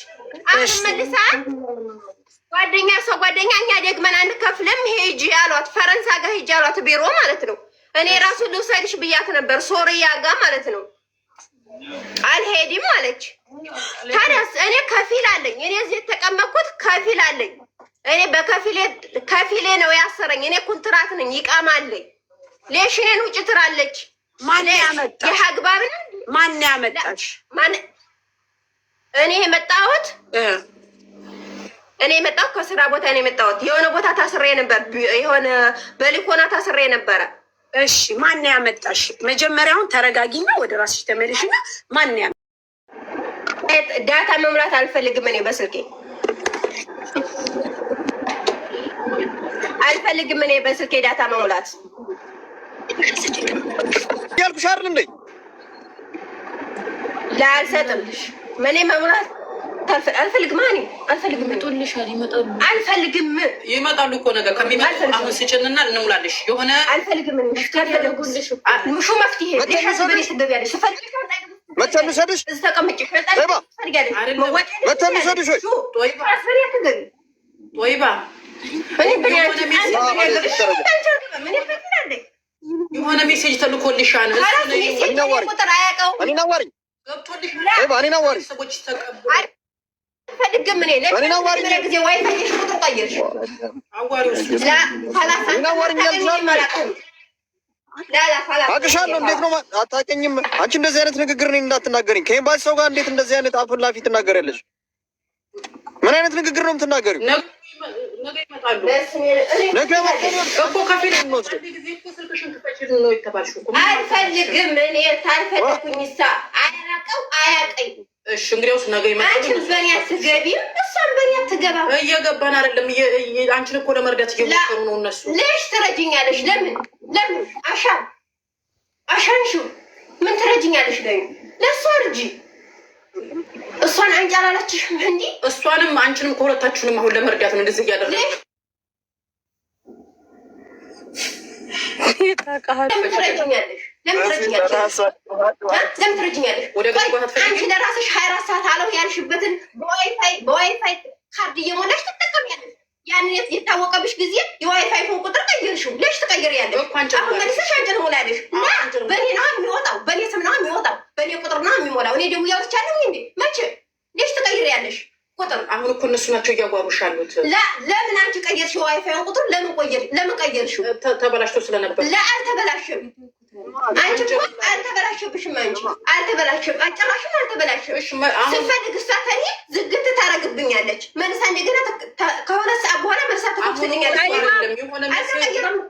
አሁን መልሳ ጓደኛ ሰው ጓደኛ እኛ ደግመን አንከፍልም ሂጂ አሏት። ፈረንሳ ጋር ሂጂ አሏት ቢሮ ማለት ነው። እኔ ራሱ ልውሰድሽ ብያት ነበር ሶሪያ ጋር ማለት ነው። አልሄድም አለች። ታዲያስ እኔ ከፊል አለኝ። እኔ እዚህ የተቀመጥኩት ከፊል አለኝ። እኔ ከፊሌ ነው ያሰረኝ። እኔ ኮንትራት ነኝ ይቃማለኝ። ሌሽኔን ውጭ ትራለች። ማን ያመጣሽ? የሀግባብ ማን ያመጣሽ? እኔ የመጣሁት ከስራ ቦታ ነው የመጣሁት። የሆነ ቦታ ታስሬ ነበር። የሆነ በሊኮና ታስሬ ነበረ። እሺ ማን ያመጣሽ? መጀመሪያውን ተረጋጊና ወደ ራስሽ ተመለሽና ማን ዳታ መሙላት አልፈልግም። እኔ በስልኬ አልፈልግም። እኔ በስልኬ ዳታ መሙላት ያልኩሽ አይደል እንዴ? ላልሰጥም እኔ መሙላት አልፈልግም። አልፈልግም። ይመጡልሻል። ይመጣሉ። አልፈልግም። ይመጣሉ እኮ ነገር ከሚመጡ አሁን ስጭንና እንሙላልሽ። የሆነ አልፈልግም። ከፈለጉልሽ ሙሹ መፍትሄ ለሻስበሪ ትገቢያለሽ። መተንሰድሽ ተቀምጭ ወይባ የሆነ ሜሴጅ ተልኮልሻል። ቁጥር አያውቀው ሰዎች ተቀብሎ አልፈልግም። እኔ ለምን ጊዜ ዋይፋይ ቁጥር ቀይርሽ አቅሻለሁ። እንዴት ነው አታውቂኝም? አንቺ እንደዚህ አይነት ንግግር እኔን እንዳትናገሪኝ። ከኤምባሲ ሰው ጋር እንዴት እንደዚህ አይነት አፍ ላፊ ትናገሪያለሽ? ምን አይነት ንግግር ነው የምትናገሪው? ነገ እኮ ከፊል እንወስድ። አልፈልግም። እኔ ታልፈልኩኝ ሳ አያውቀው አያውቀኝ። እሺ እንግዲያውስ ነገ ይመጣል። አንቺን በእኔ አትገቢም፣ እሷን በእኔ አትገባም። እየገባን አይደለም። አንቺን እኮ ለመርዳት እየሞከሩ ነው እነሱ። ልሽ ትረጅኛለሽ? ለምን አሻንሹ ምን ትረጅኛለሽ? ለእሷ እርጂ። እሷን አንቺ አላለችሽም እንዲ? እሷንም አንቺንም ከሁለታችሁንም አሁን ለመርዳት ነው እንደዚህ እያደረገ ለምን ትረጅኛለሽ? አንቺ ለራስሽ 24 ሰዓት አለው ያልሽበትን በዋይፋይ ካርድ እየሞላሽ ትጠቀሚያለሽ። ያን የታወቀብሽ ጊዜ የዋይፋይ ፎን ቁጥር ቀይርሽው ለሽ ትቀይሪያለሽ። አሁን መልሰሽ አንቺ ትሞላለሽ። በእኔ ነው የሚወጣው፣ በእኔ ስም ነው የሚወጣው፣ በእኔ ቁጥር ነው የሚሞላው። እኔ ደግሞ ያወጥቻለሁ እንዴ? መቼ ለሽ ትቀይሪያለሽ ቁጥር? አሁን እኮ እነሱ ናቸው እያጓሩሽ ያሉት። ለምን አንቺ ቀየርሽ የዋይፋይን ቁጥር? ለምን ቀየርሽው? ተበላሽቶ ስለነበር። አልተበላሽም። አንቺ እኮ አልተበላሽብሽም። አንቺ አልተበላሽም፣ አጨራሽም አልተበላሽም። ስፈልግ እሷ ከኔ ዝግት ታረግብኛለች። መልሳ እንደገና ከሆነ ሰዓት በኋላ መልሳ ትከፍትልኛለች።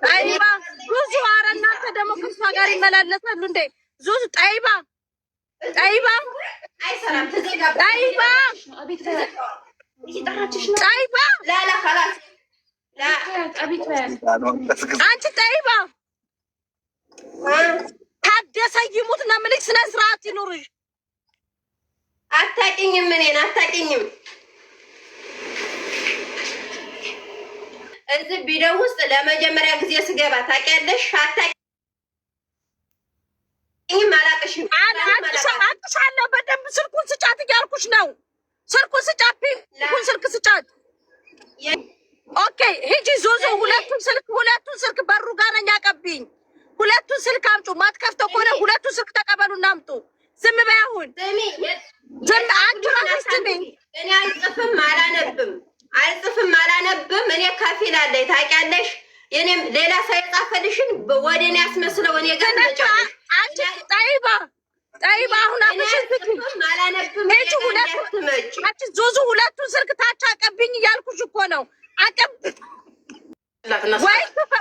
ጠይባ ብዙ ኧረ እናንተ ደግሞ ከእሷ ጋር ይመላለሳሉ እንዴ? ዙዙ ጠይባ አይሰራም። ተዘጋባ ጠይባ ጠይባ ላላ خلاص ላ አንቺ ጠይባ ታደሰ ይሙት ነው የምልሽ። ስነ ስርዓት ይኑርሽ። አታውቂኝም፣ እኔን አታውቂኝም። እዚህ ቪዲዮ ውስጥ ለመጀመሪያ ጊዜ ስገባ ታውቂያለሽ? አታውቂኝም፣ አላውቅሽም። አቅሻለሁ በደንብ። ስልኩን ስጫት እያልኩሽ ነው። ስልኩን ስጫት፣ ስልክ ስጫት። ኦኬ ሂጂ ዞዞ። ሁለቱን ስልክ በሩ ጋር ነኝ። አቀብኝ። ሁለቱን ስልክ አምጡ። ማትከፍተው ከሆነ ሁለቱን ስልክ ተቀበሉና አምጡ። ዝም በይ አሁን። ዝም አንቺ ራስሽ ነኝ። እኔ አልጽፍም አላነብም። እኔ ከፊል አለኝ ታውቂያለሽ። እኔም ሌላ ሰው የጻፈልሽን ወደ እኔ ያስመስለው እኔ ጋር ተጫለሽ። አንቺ ጠይባ አሁን አብሽን ፍቱ። አላነብም። አንቺ ዞዙ ሁለቱን ስልክ ታች አቀብኝ እያልኩሽ እኮ ነው።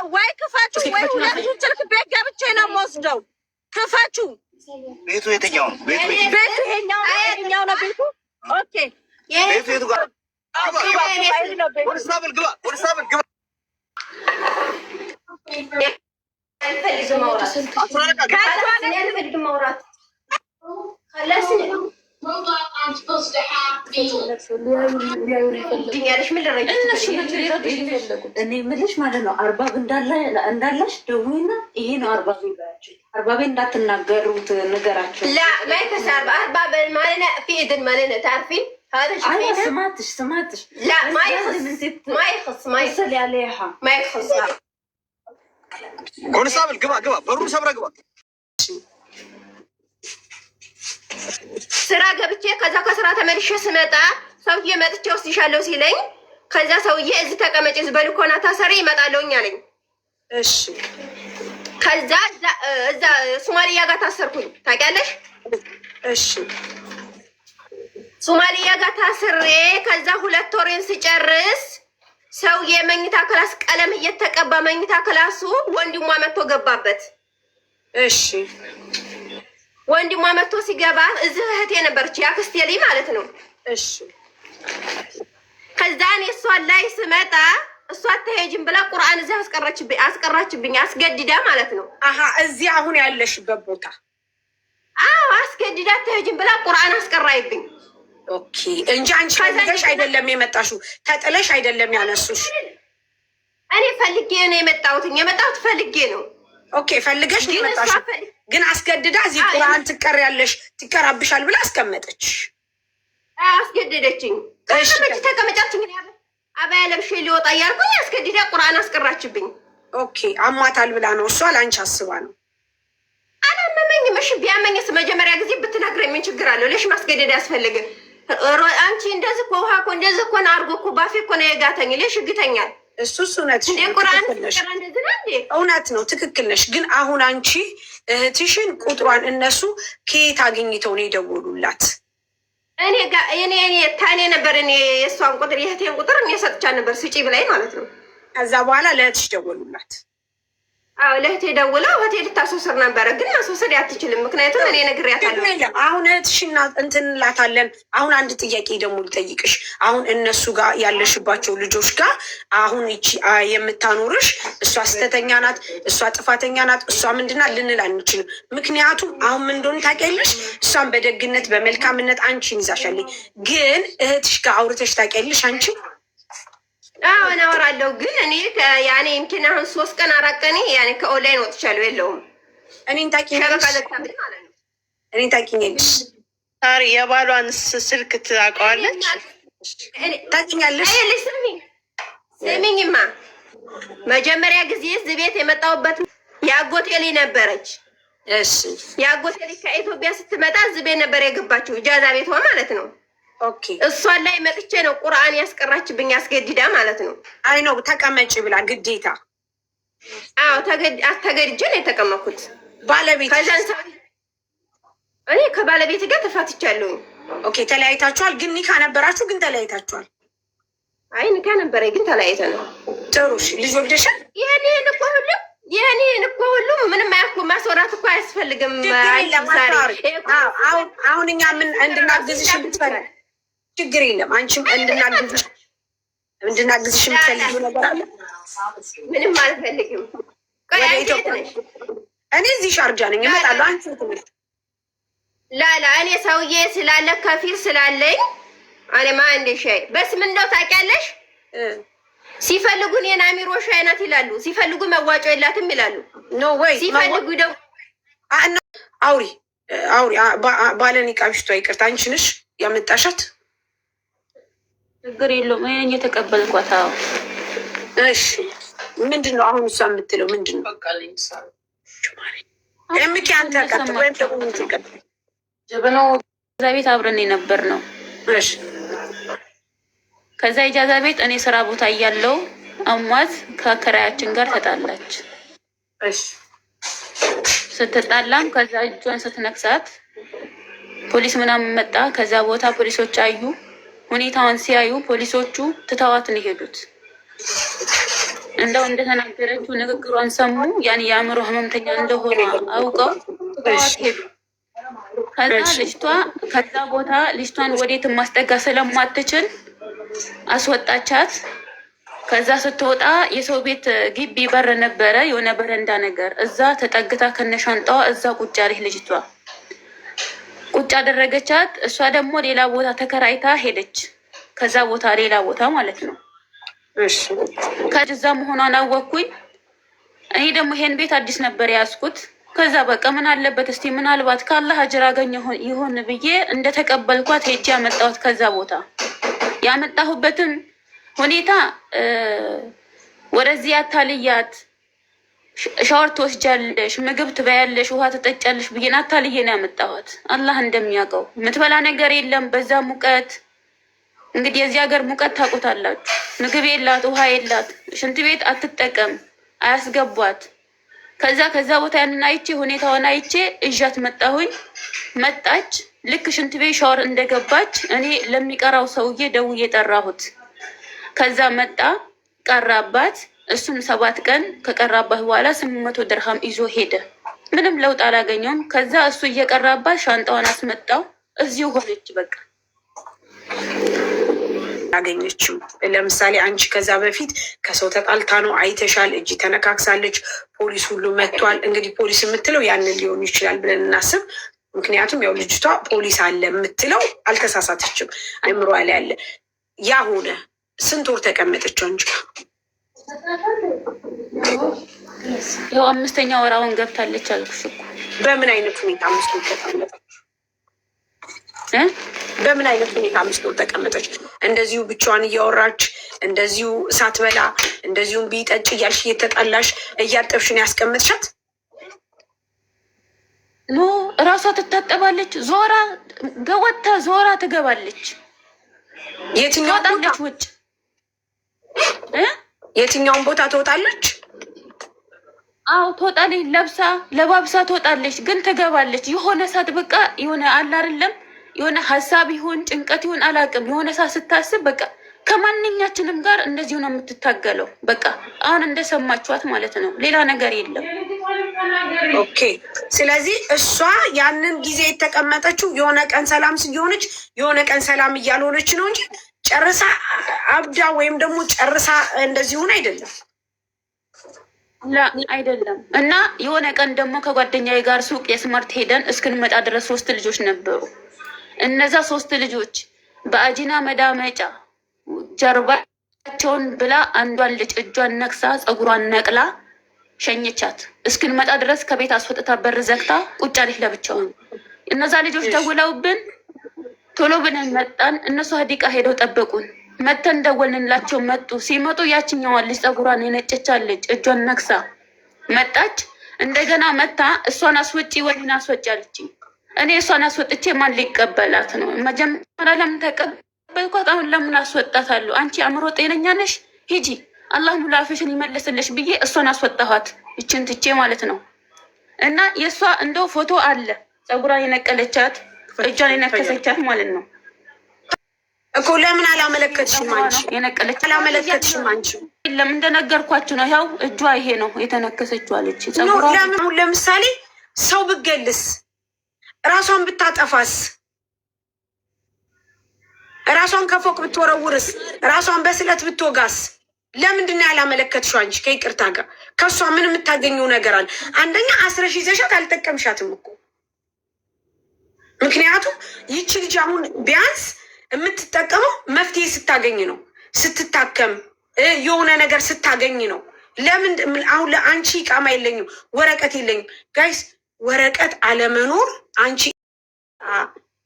ወይ ክፈቹ ወይ ሁለቱን ስልክ ቤት ገብቼ ነው የምወስደው። ክፈቹ። ቤቱ የትኛው ነው? ቤቱ ይሄኛው ነው ቤቱ። ኦኬ ቤቱ የቱ ጋር? ወደ ሳብል ግባ። እኔ የምልሽ ማለት ነው አርባብ እንዳላሽ ደውይና ይሄ ነው አርባብ ይላችሁ። አርባቤ እንዳትናገሩት ንገራቸው። ማይከስ አርባብ ማለነ ፊድን ማለነ ታርፊን ስማትሽ ኮንስታብል ግባ በሩን ሰብረ ግባ። ስራ ገብቼ ከዛ ከስራ ተመልሼ ስመጣ ሰውዬ መጥቼ ወስድሻለሁ ሲለኝ ከዛ ሰውዬ እዚህ ተቀመጭ በልኮና ታሰሪ ይመጣለሁኝ አለኝ። እሺ ከዛ እዛ ሶማሊያ ጋር ታሰርኩኝ ታውቂያለሽ? እሺ ሶማሊያ ጋር ታስሬ ከዛ 2 ወሬን ስጨርስ ሰውዬ መኝታ ክላስ ቀለም እየተቀባ መኝታ ክላሱ ወንድሟ መጥቶ ገባበት። እሺ ወንድሟ መጥቶ ሲገባ እዚህ እህቴ ነበረች ያክስቴ ልጅ ማለት ነው። እሺ ከዛ እኔ እሷን ላይ ስመጣ እሷ አትሄጂም ብላ ቁርአን እዚህ አስቀራችብኝ አስገድዳ ማለት ነው። አሀ እዚህ አሁን ያለሽበት ቦታ? አዎ አስገድዳ አትሄጂም ብላ ቁርአን አስቀራይብኝ። ኦኬ እንጂ አንቺ ፈልገሽ አይደለም የመጣሽው፣ ተጥለሽ አይደለም ያነሱሽ። እኔ ፈልጌ ነው የመጣሁት ፈልጌ ነው። ኦኬ ፈልገሽ ነው የመጣሽው፣ ግን አስገድዳ እዚህ ቁርአን ትቀሪያለሽ ትቀራብሻል ብላ አስቀመጠች። አስገደደችኝ። ተቀመጫችኝ አባያ ለብሼ ሊወጣ እያልኩኝ አስገድዳ ቁርአን አስቀራችብኝ። ኦኬ አሟታል ብላ ነው እሷ፣ ለአንቺ አስባ ነው። አላመመኝም። እሺ ቢያመኝስ መጀመሪያ ጊዜ ብትነግረኝ ምን ችግር አለው? ለሽ ማስገደድ ያስፈልግ? አንቺ እንደዚህ እኮ ውሃ እኮ እንደዚህ እኮ አድርጎ እኮ ባፌ እኮ ነው የጋተኝ። ለሽ ይግተኛል። እሱስ እውነት እውነት ነው፣ ትክክል ነሽ። ግን አሁን አንቺ እህትሽን ቁጥሯን እነሱ ከየት አግኝተው ነው የደወሉላት? እኔ ታኔ ነበር እኔ የእሷን ቁጥር የእህቴን ቁጥር እኔ ሰጥቻት ነበር ስጪ ብላኝ ማለት ነው። ከዛ በኋላ ለእህትሽ ደወሉላት? አዎ ለእህቴ ደውለው እህቴ ልታስወስድ ነበረ፣ ግን ማስወሰድ አትችልም። ምክንያቱም እኔ ነግሬያታለሁ። አሁን እህትሽና እንትን እንላታለን። አሁን አንድ ጥያቄ ደግሞ ልጠይቅሽ። አሁን እነሱ ጋር ያለሽባቸው ልጆች ጋር አሁን ይቺ የምታኖርሽ እሷ ስህተተኛ ናት፣ እሷ ጥፋተኛ ናት፣ እሷ ምንድና ልንል አንችልም። ምክንያቱም አሁን ምን እንደሆነ ታውቂያለሽ። እሷን በደግነት በመልካምነት አንቺን ይዛሻለኝ። ግን እህትሽ ጋር አውርተሽ ታውቂያለሽ አንቺ? አዎ እናወራለሁ። ግን እኔ ያኔ እንትን አሁን 3 ቀን 4 ቀን ያኔ ከኦንላይን ወጥቻለሁ። የለውም እኔን ታውቂኛለሽ? እኔን ታውቂኛለሽ? ሳሪ የባሏን ስልክ ታውቀዋለች? ታውቂኛለሽ? ስሚኝማ መጀመሪያ ጊዜ እዚህ ቤት የመጣሁበት የአጎቴ ልጅ ነበረች። እሺ የአጎቴ ልጅ ከኢትዮጵያ ስትመጣ እዚህ ቤት ነበር የገባችው፣ እጃዛ ቤቷ ማለት ነው። ኦኬ እሷን ላይ መጥቼ ነው ቁርአን ያስቀራችብኝ አስገድዳ ማለት ነው። አይ ነው ተቀመጪ ብላ ግዴታ? አዎ ተገድጄ ነው የተቀመጥኩት። ባለቤት እኔ ከባለቤት ጋር ተፋትቻለሁ። ኦኬ ተለያይታችኋል? ግን ኒካ ነበራችሁ? ግን ተለያይታችኋል? አይ ኒካ ነበረ ግን ተለያይተናል። ጥሩ እሺ። ልጅ ወልደሻል? ይሄን እኮ ሁሉም ምንም ማስወራት እኮ አያስፈልግም። አሁን እኛ ምን እንድናግዝሽ የምትፈልጊው ችግር የለም። አንቺም እንድናግዝሽ የምትፈልጊው ነገር አለ? ምንም አልፈልግም። እኔ እዚህ ሻርጃ ነኝ፣ እመጣለሁ። አንቺ ትምህርት ላላ እኔ ሰውዬ ስላለ ከፊል ስላለኝ እኔማ እንደ ሻይ በስም እንደው ታውቂያለሽ። ሲፈልጉ እኔን አሚሮ ሻይ ናት ይላሉ፣ ሲፈልጉ መዋጮ የላትም ይላሉ። ኖ ወይ ሲፈልጉ ደግሞ አውሪ ባለን ቃብሽቷ ይቅርታ፣ አንቺ ነሽ ያመጣሻት? ችግር የለውም። እኔ የተቀበልኳት። አዎ እሺ። ምንድን ነው አሁን እሷ የምትለው ምንድን ነው? ምኪ አንተ ቀጥል ወይም ደግሞ ምን ትቀጥል? እዛ ቤት አብረን የነበር ነው። እሺ ከዛ ኢጃዛ ቤት እኔ ስራ ቦታ እያለው አሟት ከአከራያችን ጋር ተጣላች። እሺ ስትጣላም ከዛ እጇን ስትነክሳት ፖሊስ ምናምን መጣ። ከዛ ቦታ ፖሊሶች አዩ። ሁኔታውን ሲያዩ ፖሊሶቹ ትተዋት ነው የሄዱት። እንደው እንደተናገረችው ንግግሯን ሰሙ። ያን የአእምሮ ህመምተኛ እንደሆነ አውቀው ትተዋት ሄዱ። ከዛ ልጅቷ ከዛ ቦታ ልጅቷን ወዴት ማስጠጋ ስለማትችል አስወጣቻት። ከዛ ስትወጣ የሰው ቤት ግቢ በር ነበረ፣ የሆነ በረንዳ ነገር፣ እዛ ተጠግታ ከነሻንጣዋ እዛ ቁጭ ያለች ልጅቷ። ቁጭ አደረገቻት። እሷ ደግሞ ሌላ ቦታ ተከራይታ ሄደች። ከዛ ቦታ ሌላ ቦታ ማለት ነው። ከዛ መሆኗን አወቅኩኝ። እኔ ደግሞ ይሄን ቤት አዲስ ነበር ያዝኩት። ከዛ በቃ ምን አለበት እስቲ ምናልባት ከአላህ አጅር አገኘ ይሆን ብዬ እንደተቀበልኳት ሄጄ ያመጣሁት። ከዛ ቦታ ያመጣሁበትን ሁኔታ ወደዚህ አታልያት፣ ሻወር ትወስጃለሽ፣ ምግብ ትበያለሽ፣ ውሃ ትጠጫለሽ ብዬን አታልዬ ነው ያመጣኋት። አላህ እንደሚያውቀው የምትበላ ነገር የለም። በዛ ሙቀት እንግዲህ የዚህ ሀገር ሙቀት ታውቁታላችሁ። ምግብ የላት፣ ውሃ የላት፣ ሽንት ቤት አትጠቀም፣ አያስገቧት። ከዛ ቦታ ያንን አይቼ ሁኔታውን አይቼ እዣት መጣሁኝ። መጣች። ልክ ሽንት ቤት ሻወር እንደገባች እኔ ለሚቀራው ሰውዬ ደውዬ ጠራሁት። ከዛ መጣ፣ ቀራባት። እሱም 7 ቀን ከቀራባት በኋላ 800 ድርሃም ይዞ ሄደ። ምንም ለውጥ አላገኘውም። ከዛ እሱ እየቀራባት ሻንጣዋን አስመጣው። እዚሁ ሆነች በቃ ያገኘችው። ለምሳሌ አንቺ ከዛ በፊት ከሰው ተጣልታ ነው አይተሻል፣ እጅ ተነካክሳለች፣ ፖሊስ ሁሉ መጥቷል። እንግዲህ ፖሊስ የምትለው ያንን ሊሆን ይችላል ብለን እናስብ። ምክንያቱም ያው ልጅቷ ፖሊስ አለ የምትለው አልተሳሳተችም፣ አይምሮ ላይ አለ። ያ ሆነ። ስንት ወር ተቀመጠች አንቺ? ያው 5ኛ ወራውን ገብታለች አልኩሽ እኮ። በምን አይነት ሁኔታ 5 ወር ተቀመጠች? በምን አይነት ሁኔታ 5 ወር ተቀመጠች? እንደዚሁ ብቻዋን እያወራች እንደዚሁ ሳትበላ እንደዚሁም ቢጠጭ እያልሽ እየተጣላሽ እያጠብሽን ያስቀምጥሻት? ኖ እራሷ ትታጠባለች። ዞራ ገወታ ዞራ ትገባለች። የትኛው ትወጣለች? ውጭ የትኛውን ቦታ ትወጣለች? አዎ ትወጣለች። ለባብሳ ትወጣለች፣ ግን ትገባለች። የሆነ ሰዓት በቃ የሆነ አለ አይደለም፣ የሆነ ሀሳብ ይሁን ጭንቀት ይሁን አላውቅም። የሆነ ሰዓት ስታስብ በቃ ከማንኛችንም ጋር እንደዚሁ ነው የምትታገለው። በቃ አሁን እንደሰማችኋት ማለት ነው። ሌላ ነገር የለም። ኦኬ። ስለዚህ እሷ ያንን ጊዜ የተቀመጠችው የሆነ ቀን ሰላም እየሆነች የሆነ ቀን ሰላም እያልሆነች ነው እንጂ ጨርሳ አብዳ ወይም ደግሞ ጨርሳ እንደዚህ ሆነ አይደለም። አይደለም። እና የሆነ ቀን ደግሞ ከጓደኛዬ ጋር ሱቅ የስማርት ሄደን እስክንመጣ ድረስ 3 ልጆች ነበሩ። እነዛ 3 ልጆች በአጂና መዳመጫ ጀርባቸውን ብላ አንዷን ልጅ እጇን ነክሳ ፀጉሯን ነቅላ ሸኘቻት። እስክንመጣ ድረስ ከቤት አስወጥታ በር ዘግታ ቁጭ አለች ለብቻውን። እነዛ ልጆች ደውለውብን ቶሎ ብለን መጣን። እነሱ ሀዲቃ ሄደው ጠበቁን። መተን ደወልንላቸው፣ መጡ። ሲመጡ ያችኛዋን ልጅ ፀጉሯን የነጨቻት ልጅ እጇን ነክሳ መጣች። እንደገና መታ እሷን አስወጪ ወይን አስወጪ አለችኝ። እኔ እሷን አስወጥቼ ማን ሊቀበላት ነው? መጀመሪያ ለምን ተቀበልኳት? አሁን ለምን አስወጣታለሁ? አንቺ አእምሮ ጤነኛ ነሽ? ሂጂ አላህ ሙላፊሽን ይመልስልሽ ብዬ እሷን አስወጣኋት። ይችን ትቼ ማለት ነው። እና የእሷ እንደው ፎቶ አለ፣ ፀጉሯን የነቀለቻት እጇን የነከሰቻት ማለት ነው እኮ። ለምን አላመለከትሽም አንቺ? የነቀለች አላመለከትሽም አንቺ? የለም እንደነገርኳችሁ ነው። ያው እጇ ይሄ ነው የተነከሰችው አለች። ለምን ለምሳሌ ሰው ብገልስ፣ ራሷን ብታጠፋስ፣ ራሷን ከፎቅ ብትወረውርስ፣ ራሷን በስለት ብትወጋስ? ለምንድን ነው ያላመለከትሽው አንቺ? ከይቅርታ ጋር ከእሷ ምን የምታገኘው ነገር አለ? አንደኛ አስረሽ ይዘሻት አልጠቀምሻትም እኮ። ምክንያቱም ይቺ ልጅ አሁን ቢያንስ የምትጠቀመው መፍትሄ ስታገኝ ነው፣ ስትታከም የሆነ ነገር ስታገኝ ነው። ለምን አሁን ለአንቺ ቃማ የለኝም ወረቀት የለኝም። ጋይስ ወረቀት አለመኖር አንቺ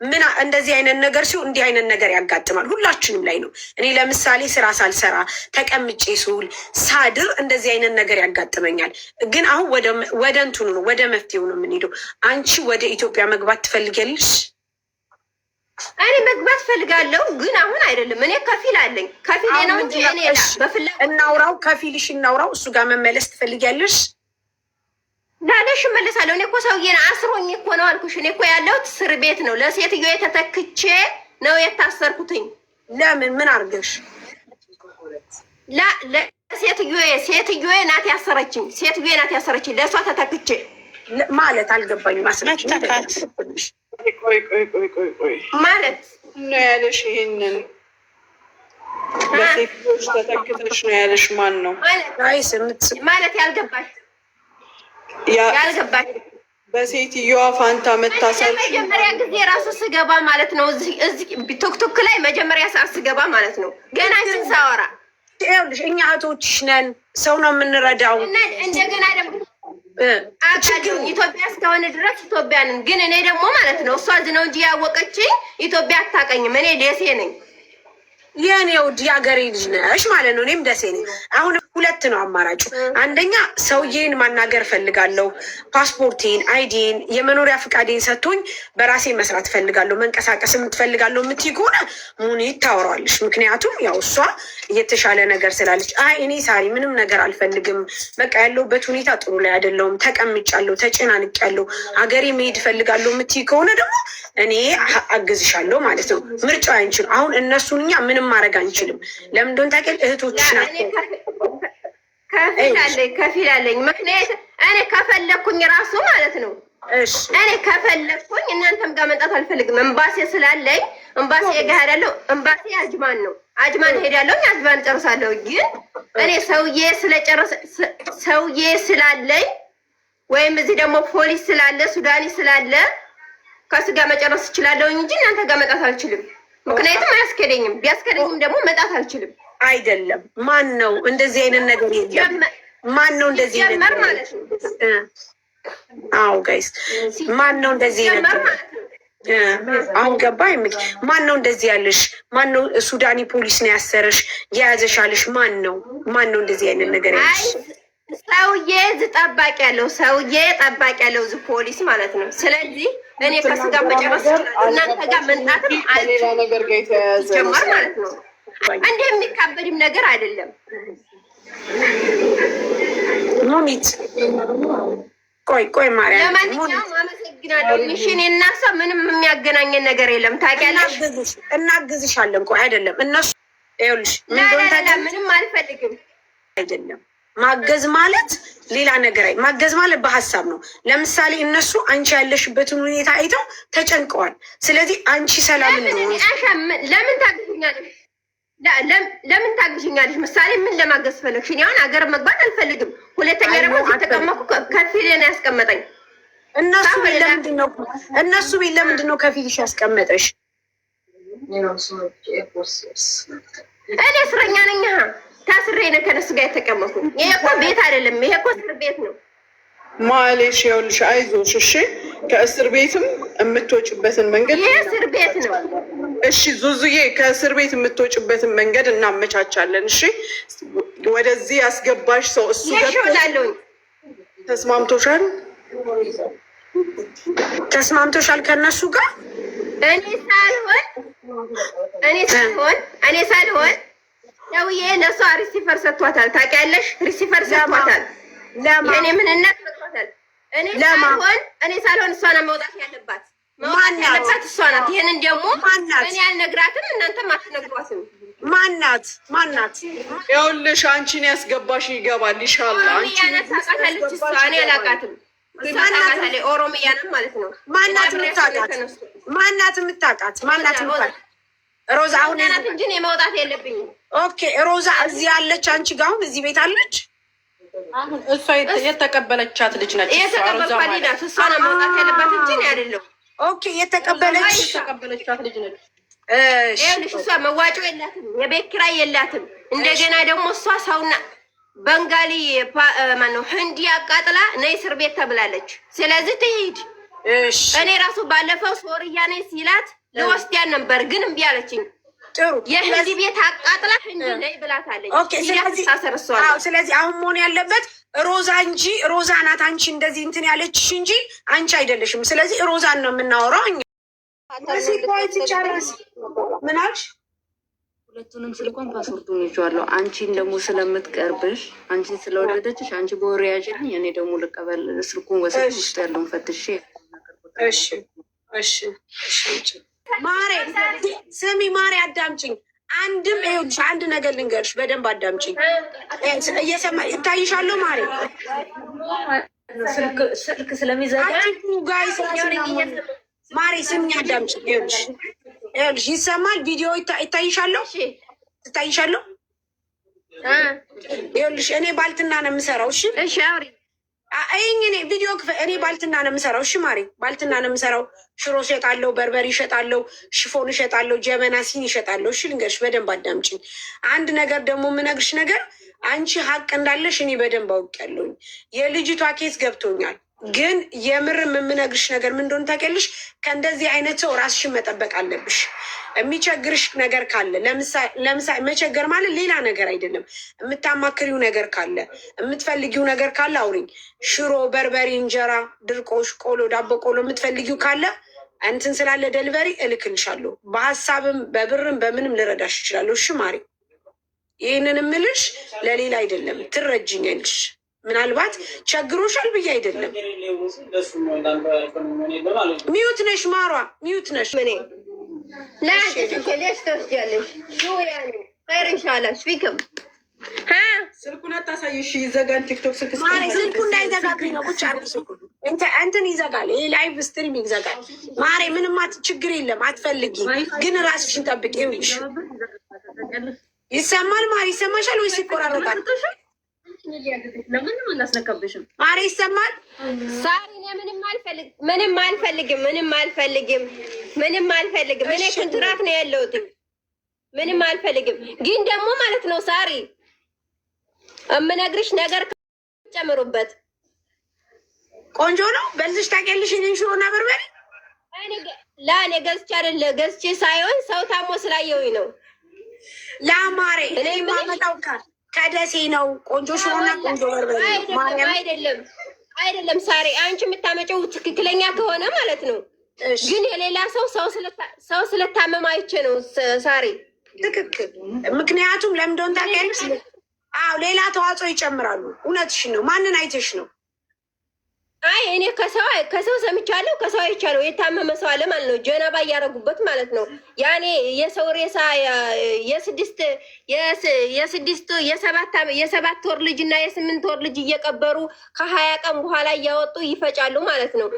ምን እንደዚህ አይነት ነገር ሲሆን እንዲህ አይነት ነገር ያጋጥማል። ሁላችንም ላይ ነው። እኔ ለምሳሌ ስራ ሳልሰራ ተቀምጬ ስውል ሳድር እንደዚህ አይነት ነገር ያጋጥመኛል። ግን አሁን ወደ እንትኑ ነው፣ ወደ መፍትሄው ነው የምንሄደው። አንቺ ወደ ኢትዮጵያ መግባት ትፈልጊያለሽ? እኔ መግባት ፈልጋለሁ፣ ግን አሁን አይደለም። እኔ ከፊል አለኝ፣ ከፊል ነው እንጂ እኔ በፍላጎት እናውራው፣ ከፊልሽ እናውራው። እሱ ጋር መመለስ ትፈልጊያለሽ? ላለሽ እመለሳለሁ። እኔ እኮ ሰውዬን አስሮኝ እኮ ነው አልኩሽ። እኔ እኮ ያለሁት እስር ቤት ነው። ለሴትዮ የተተክቼ ነው የታሰርኩትኝ። ለምን? ምን አርገሽ? ሴትዮ ናት ያሰረችኝ። ሴትዮ ናት ያሰረችኝ። ለእሷ ተተክቼ ማለት አልገባኝም። መተካት ቆይ ማለት ነው ያለሽ? ይሄንን በሴትዮች ተተክተሽ ነው ያለሽ? ማን ነው ማለት ያልገባሽ በሴትዮዋ ፋንታ መታሰር መጀመሪያ ጊዜ ራሱ ስገባ ማለት ነው። እዚህ ቶክቶክ ላይ መጀመሪያ ሰዓት ስገባ ማለት ነው። ገና አንቺን ሳወራ ይኸውልሽ እኛ እህቶችሽ ነን፣ ሰው ነው የምንረዳው። እንደገና ደግሞ ኢትዮጵያ እስከሆነ ድረስ ኢትዮጵያንን ግን እኔ ደግሞ ማለት ነው እሷ እዚህ ነው እንጂ ያወቀችኝ ኢትዮጵያ አታውቀኝም። እኔ ደሴ ነኝ። የኔ ውድ የሀገሬ ልጅ ነሽ ማለት ነው። እኔም ደሴ ነኝ። አሁን ሁለት ነው አማራጩ። አንደኛ ሰውዬን ማናገር ፈልጋለሁ፣ ፓስፖርቴን፣ አይዲን፣ የመኖሪያ ፍቃዴን ሰጥቶኝ በራሴ መስራት ፈልጋለሁ፣ መንቀሳቀስ የምትፈልጋለሁ የምትይ ከሆነ ሙኒት ታወራለሽ። ምክንያቱም ያው እሷ እየተሻለ ነገር ስላለች፣ አይ እኔ ሳሪ ምንም ነገር አልፈልግም፣ በቃ ያለሁበት ሁኔታ ጥሩ ላይ አይደለሁም፣ ተቀምጫለሁ፣ ተጨናንቄያለሁ፣ ሀገሬ መሄድ ፈልጋለሁ የምትይ ከሆነ ደግሞ እኔ አግዝሻለሁ ማለት ነው። ምርጫ አንችልም። አሁን እነሱን እኛ ምንም ማድረግ አንችልም። ለምን እንደሆነ ታውቂያለሽ? እህቶችሽ ናቸው። ከፊል አለኝ። ምክንያት እኔ ከፈለኩኝ ራሱ ማለት ነው እኔ ከፈለኩኝ እናንተም ጋር መምጣት አልፈልግም። እምባሴ ስላለኝ እምባሴ ጋር ሄዳለሁ። እምባሴ አጅማን ነው። አጅማን ሄዳለሁ። አጅማን ጨርሳለሁ። ግን እኔ ሰውዬ ስላለኝ ወይም እዚህ ደግሞ ፖሊስ ስላለ ሱዳኒ ስላለ ከሱ ጋር መጨረስ እችላለሁ እንጂ እናንተ ጋር መጣት አልችልም። ምክንያቱም አያስከደኝም። ቢያስከደኝም ደግሞ መጣት አልችልም። አይደለም ማን ነው እንደዚህ አይነት ነገር የለም። ማን ነው እንደዚህ አይነት ነገር ማለት ነው? አዎ ጋይስ ማን ነው እንደዚህ አይነት አሁን ገባኝ። ማን ነው እንደዚህ ያለሽ? ማን ነው ሱዳኒ ፖሊስ ነው ያሰረሽ የያዘሻለሽ? ማን ነው እንደዚህ አይነት ነገር ያለሽ? ሰውዬ ጠባቂ ያለው እዚህ ፖሊስ ማለት ነው። ስለዚህ እኔ ከሱ ጋር መጨረስ እናንተ ጋር መንጣትም ነገር ጋር የተያያዘ ማለት ነው። እንደ የሚካበድም ነገር አይደለም። ሙኒት ቆይ ማርያም፣ ለማንኛውም አመሰግናለሁ። ሚሽን እና እሷ ምንም የሚያገናኘን ነገር የለም። ታውቂያለሽ፣ እናግዝሻለን። ቆይ አይደለም እነሱ ይኸውልሽ፣ ምንም አልፈልግም። አይደለም ማገዝ ማለት ሌላ ነገር ማገዝ ማለት በሀሳብ ነው። ለምሳሌ እነሱ አንቺ ያለሽበትን ሁኔታ አይተው ተጨንቀዋል። ስለዚህ አንቺ ሰላም እንደሆነ ለምን ታግዥኛለሽ? ለምን ታግዥኛለሽ? ምሳሌ ምን ለማገዝ ፈለግሽ? እኔ አሁን ሀገር መግባት አልፈልግም። ሁለተኛ ደግሞ ተቀመጥኩ ከፊል ነው ያስቀመጠኝ። እነሱ ቤት ለምንድን ነው ከፊልሽ ያስቀመጠሽ? እኔ እስረኛ ነኝ። ታስሬ ነው ከነሱ ጋር የተቀመጥኩ። ይሄ እኮ ቤት አይደለም። ይሄ እኮ እስር ቤት ነው። ማሌሽ ይኸውልሽ፣ አይዞሽ እሺ። ከእስር ቤትም የምትወጭበትን መንገድ ይሄ እስር ቤት ነው። እሺ ዙዙዬ፣ ከእስር ቤት የምትወጭበትን መንገድ እናመቻቻለን። እሺ ወደዚህ ያስገባሽ ሰው እሱ ገብቶሻል? ተስማምቶሻል ከነሱ ጋር? እኔ ሳልሆን ሰውዬ ለእሷ ሪሲፈር ሰጥቷታል። ታውቂያለሽ? ሪሲፈር ሰጥቷታል። የእኔ ምንነት ሰጥቷታል። እኔ ሳልሆን እሷ ናት መውጣት ያለባት። መውጣት ያለባት እሷ ናት። ይህንን ደግሞ እኔ አልነግራትም፣ እናንተም አትነግሯትም። ማናት? ይኸውልሽ አንቺን ያስገባሽ ይገባል። ይሻላል። ኦሮሚያ ናት ታውቃታለች እሷ። እኔ አላውቃትም። እሷ ታውቃታለች። ኦሮሚያ ናት ማለት ነው። ማናት የምታውቃት? ሮዛ አሁን ናት እንጂ እኔ መውጣት የለብኝም። ኦኬ ሮዛ እዚህ ያለች አንቺ ጋር አሁን እዚህ ቤት አለች። አሁን እሷ የተቀበለቻት ልጅ ነች። የተቀበልኳት ናት። እሷ ናት መውጣት ያለባት እንጂ እኔ አይደለሁም። ኦኬ የተቀበለቻት ልጅ ነች። ይኸውልሽ እሷ መዋጮ የላትም፣ የቤት ኪራይ የላትም። እንደገና ደግሞ እሷ ሰውና በንጋሊ ማነው ህንዲ አቃጥላ ነይ እስር ቤት ተብላለች። ስለዚህ ትሂድ። እኔ ራሱ ባለፈው ሶርያ ነኝ ሲላት ልወስዳት ነበር ግን እምቢ አለችኝ። ጥሩ የህንዲ ቤት አቃጥላ ህንዲ ነይ ብላታለች። ስለዚህ አሁን መሆን ያለበት ሮዛ እንጂ ሮዛ ናት አንቺ እንደዚህ እንትን ያለችሽ እንጂ አንቺ አይደለሽም። ስለዚህ ሮዛን ነው የምናወራው እኛ። ምን አልሽ? ሁለቱንም ስልኳን ፓስወርዱን ይዤዋለሁ። አንቺን ደግሞ ስለምትቀርብሽ አንቺን ስለወደደችሽ አንቺ በወሬ ያዥልኝ፣ እኔ ደግሞ ልቀበል ስልኩን ወስድ ውስጥ ያለውን ፈትሼ። እሺ ማሬ ስሚ ማሬ አዳምጪኝ። አንድም ይኸውልሽ አንድ ነገር ልንገርሽ፣ በደንብ አዳምጪኝ። እየሰማ ይታይሻለሁ ማሬ ስልክ ስለሚዘጋ ጋይስ ማሬ ስሚ አዳምጪኝ። ይኸውልሽ ይሰማል፣ ቪዲዮ ይታይሻለሁ። ይኸውልሽ እኔ ባልትና ነው የምሰራው። እሺ አውሪ እኔ ቪዲዮ እኔ ባልትና ነው የምሰራው። እሺ ማሪ ባልትና ነው የምሰራው። ሽሮ እሸጣለሁ፣ በርበሬ እሸጣለሁ፣ ሽፎን እሸጣለሁ፣ ጀበና ሲኒ እሸጣለሁ። እሺ ልንገርሽ፣ በደንብ አዳምጪኝ። አንድ ነገር ደግሞ የምነግርሽ ነገር አንቺ ሀቅ እንዳለሽ እኔ በደንብ አውቄያለሁኝ። የልጅቷ ኬስ ገብቶኛል። ግን የምርም የምነግርሽ ነገር ምን እንደሆነ ታውቂያለሽ? ከእንደዚህ አይነት ሰው ራስሽን መጠበቅ አለብሽ። የሚቸግርሽ ነገር ካለ ለምሳሌ መቸገር ማለት ሌላ ነገር አይደለም። የምታማክሪው ነገር ካለ የምትፈልጊው ነገር ካለ አውሪኝ። ሽሮ፣ በርበሬ፣ እንጀራ፣ ድርቆሽ፣ ቆሎ፣ ዳቦ ቆሎ የምትፈልጊው ካለ እንትን ስላለ ደልቨሪ እልክልሻለሁ። በሀሳብም በብርም በምንም ልረዳሽ እችላለሁ። እሺ ማሪ፣ ይህንን የምልሽ ለሌላ አይደለም፣ ትረጅኛለሽ። ምናልባት ቸግሮሻል ብዬ አይደለም። ሚዩት ነሽ ማሯ፣ ሚዩት ነሽ። ምን ስልኩን አታሳይሽ፣ ይዘጋል። ቲክቶክ ስልኩ እንዳይዘጋብኝ ነው። ቁጭ አድርጊ ስልኩን። እንትን ይዘጋል፣ ይሄ ላይቭ ስትሪም ይዘጋል። ማሬ ምንም ችግር የለም፣ አትፈልጊ ግን ራስሽን ጠብቂ። ይኸውልሽ ይሰማል ማሪ፣ ይሰማሻል ወይስ ይቆራረጣል? ለምንም አላስነካብሽም ማሪ፣ ይሰማል? ሳሪ ምንም አልፈልግም። እኔ ኮንትራት ነው ያለሁት። ምንም አልፈልግም። ግን ደግሞ ማለት ነው ሳሪ የምነግርሽ ነገር ጨምሩበት። ቆንጆ ነው በልዝሽ ታውቂያለሽ። እኔን ሽሮና በርበሬ ለእኔ ገዝቼ ሳይሆን ሰው ታሞ ስላየሁኝ ነው። ለማሬ እኔ የማመጣው ከደሴ ነው። ቆንጆ ሽሮና ቆንጆ በርበሬ አይደለም ሳሪ፣ አንቺ የምታመጪው ትክክለኛ ከሆነ ማለት ነው። ግን የሌላ ሰው ስለታመመ አይቼ ነው ሳሪ። ትክክል። ምክንያቱም ለምንድን ታውቂያለሽ? አዎ ሌላ ተዋጽኦ ይጨምራሉ። እውነትሽን ነው። ማንን አይተሽ ነው? አይ እኔ ከሰው ሰምቻለሁ፣ ከሰው አይቻለሁ። የታመመ ሰው አለ ማለት ነው። ጀናባ እያደረጉበት ማለት ነው። ያኔ የሰው ሬሳ የሰባት ወር ልጅ እና የ8 ወር ልጅ እየቀበሩ ከ20 ቀን በኋላ እያወጡ ይፈጫሉ ማለት ነው።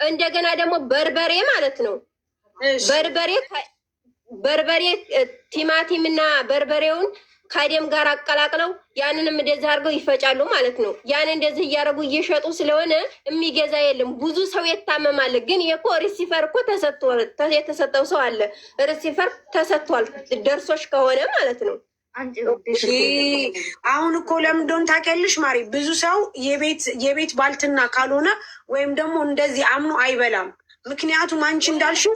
እንደገና ደግሞ በርበሬ ማለት ነው። በርበሬ ቲማቲም እና በርበሬውን ከደም ጋር አቀላቅለው ያንንም እንደዚህ አድርገው ይፈጫሉ ማለት ነው። ያን እንደዚህ እያደረጉ እየሸጡ ስለሆነ የሚገዛ የለም። ብዙ ሰው የታመማል። ግን የኮ ሪሲፈር እኮ የተሰጠው ሰው አለ። ሪሲፈር ተሰጥቷል፣ ደርሶሽ ከሆነ ማለት ነው። አሁን እኮ ለምንድን ታውቂያለሽ ማሪ፣ ብዙ ሰው የቤት ባልትና ካልሆነ ወይም ደግሞ እንደዚህ አምኖ አይበላም። ምክንያቱም አንቺ እንዳልሽው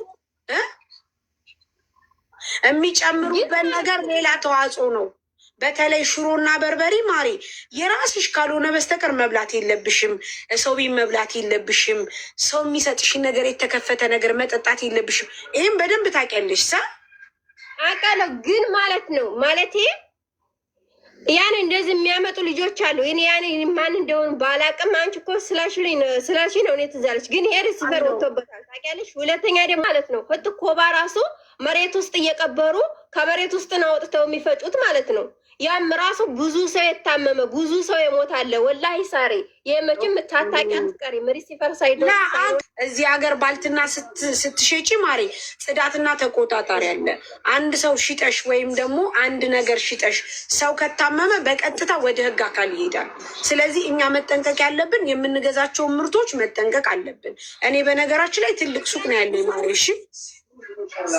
የሚጨምሩበት ነገር ሌላ ተዋጽኦ ነው። በተለይ ሽሮና በርበሬ ማሪ የራስሽ ካልሆነ በስተቀር መብላት የለብሽም። ሰው ቤት መብላት የለብሽም። ሰው የሚሰጥሽን ነገር የተከፈተ ነገር መጠጣት የለብሽም። ይህም በደንብ ታውቂያለሽ። አውቃለሁ። ግን ማለት ነው ያን እንደዚህ የሚያመጡ ልጆች አሉ። እኔ ያን ማን እንደሆኑ ባላቅም አንቺ እኮ ስላልሽ ነው እኔ ትዝ አለች። ግን ይሄ ሪሲቨር ወጥቶበታል ታውቂያለሽ። ሁለተኛ ደግሞ ማለት ነው ኮባ ራሱ መሬት ውስጥ እየቀበሩ ከመሬት ውስጥ ነው አውጥተው የሚፈጩት ማለት ነው። ያም ራሱ ብዙ ሰው የታመመ ብዙ ሰው የሞታለ። ወላሂ ሳሪ የመቼም ታታቂ አትቀሪም። ሪሲቨር ሳይዶ እዚህ ሀገር ባልትና ስትሸጪ ማሪ ጽዳትና ተቆጣጣሪ አለ። አንድ ሰው ሽጠሽ ወይም ደግሞ አንድ ነገር ሽጠሽ ሰው ከታመመ በቀጥታ ወደ ህግ አካል ይሄዳል። ስለዚህ እኛ መጠንቀቅ ያለብን የምንገዛቸውን ምርቶች መጠንቀቅ አለብን። እኔ በነገራችን ላይ ትልቅ ሱቅ ነው ያለኝ ማሪ። እሺ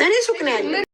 እኔ ሱቅ ነው ያለኝ።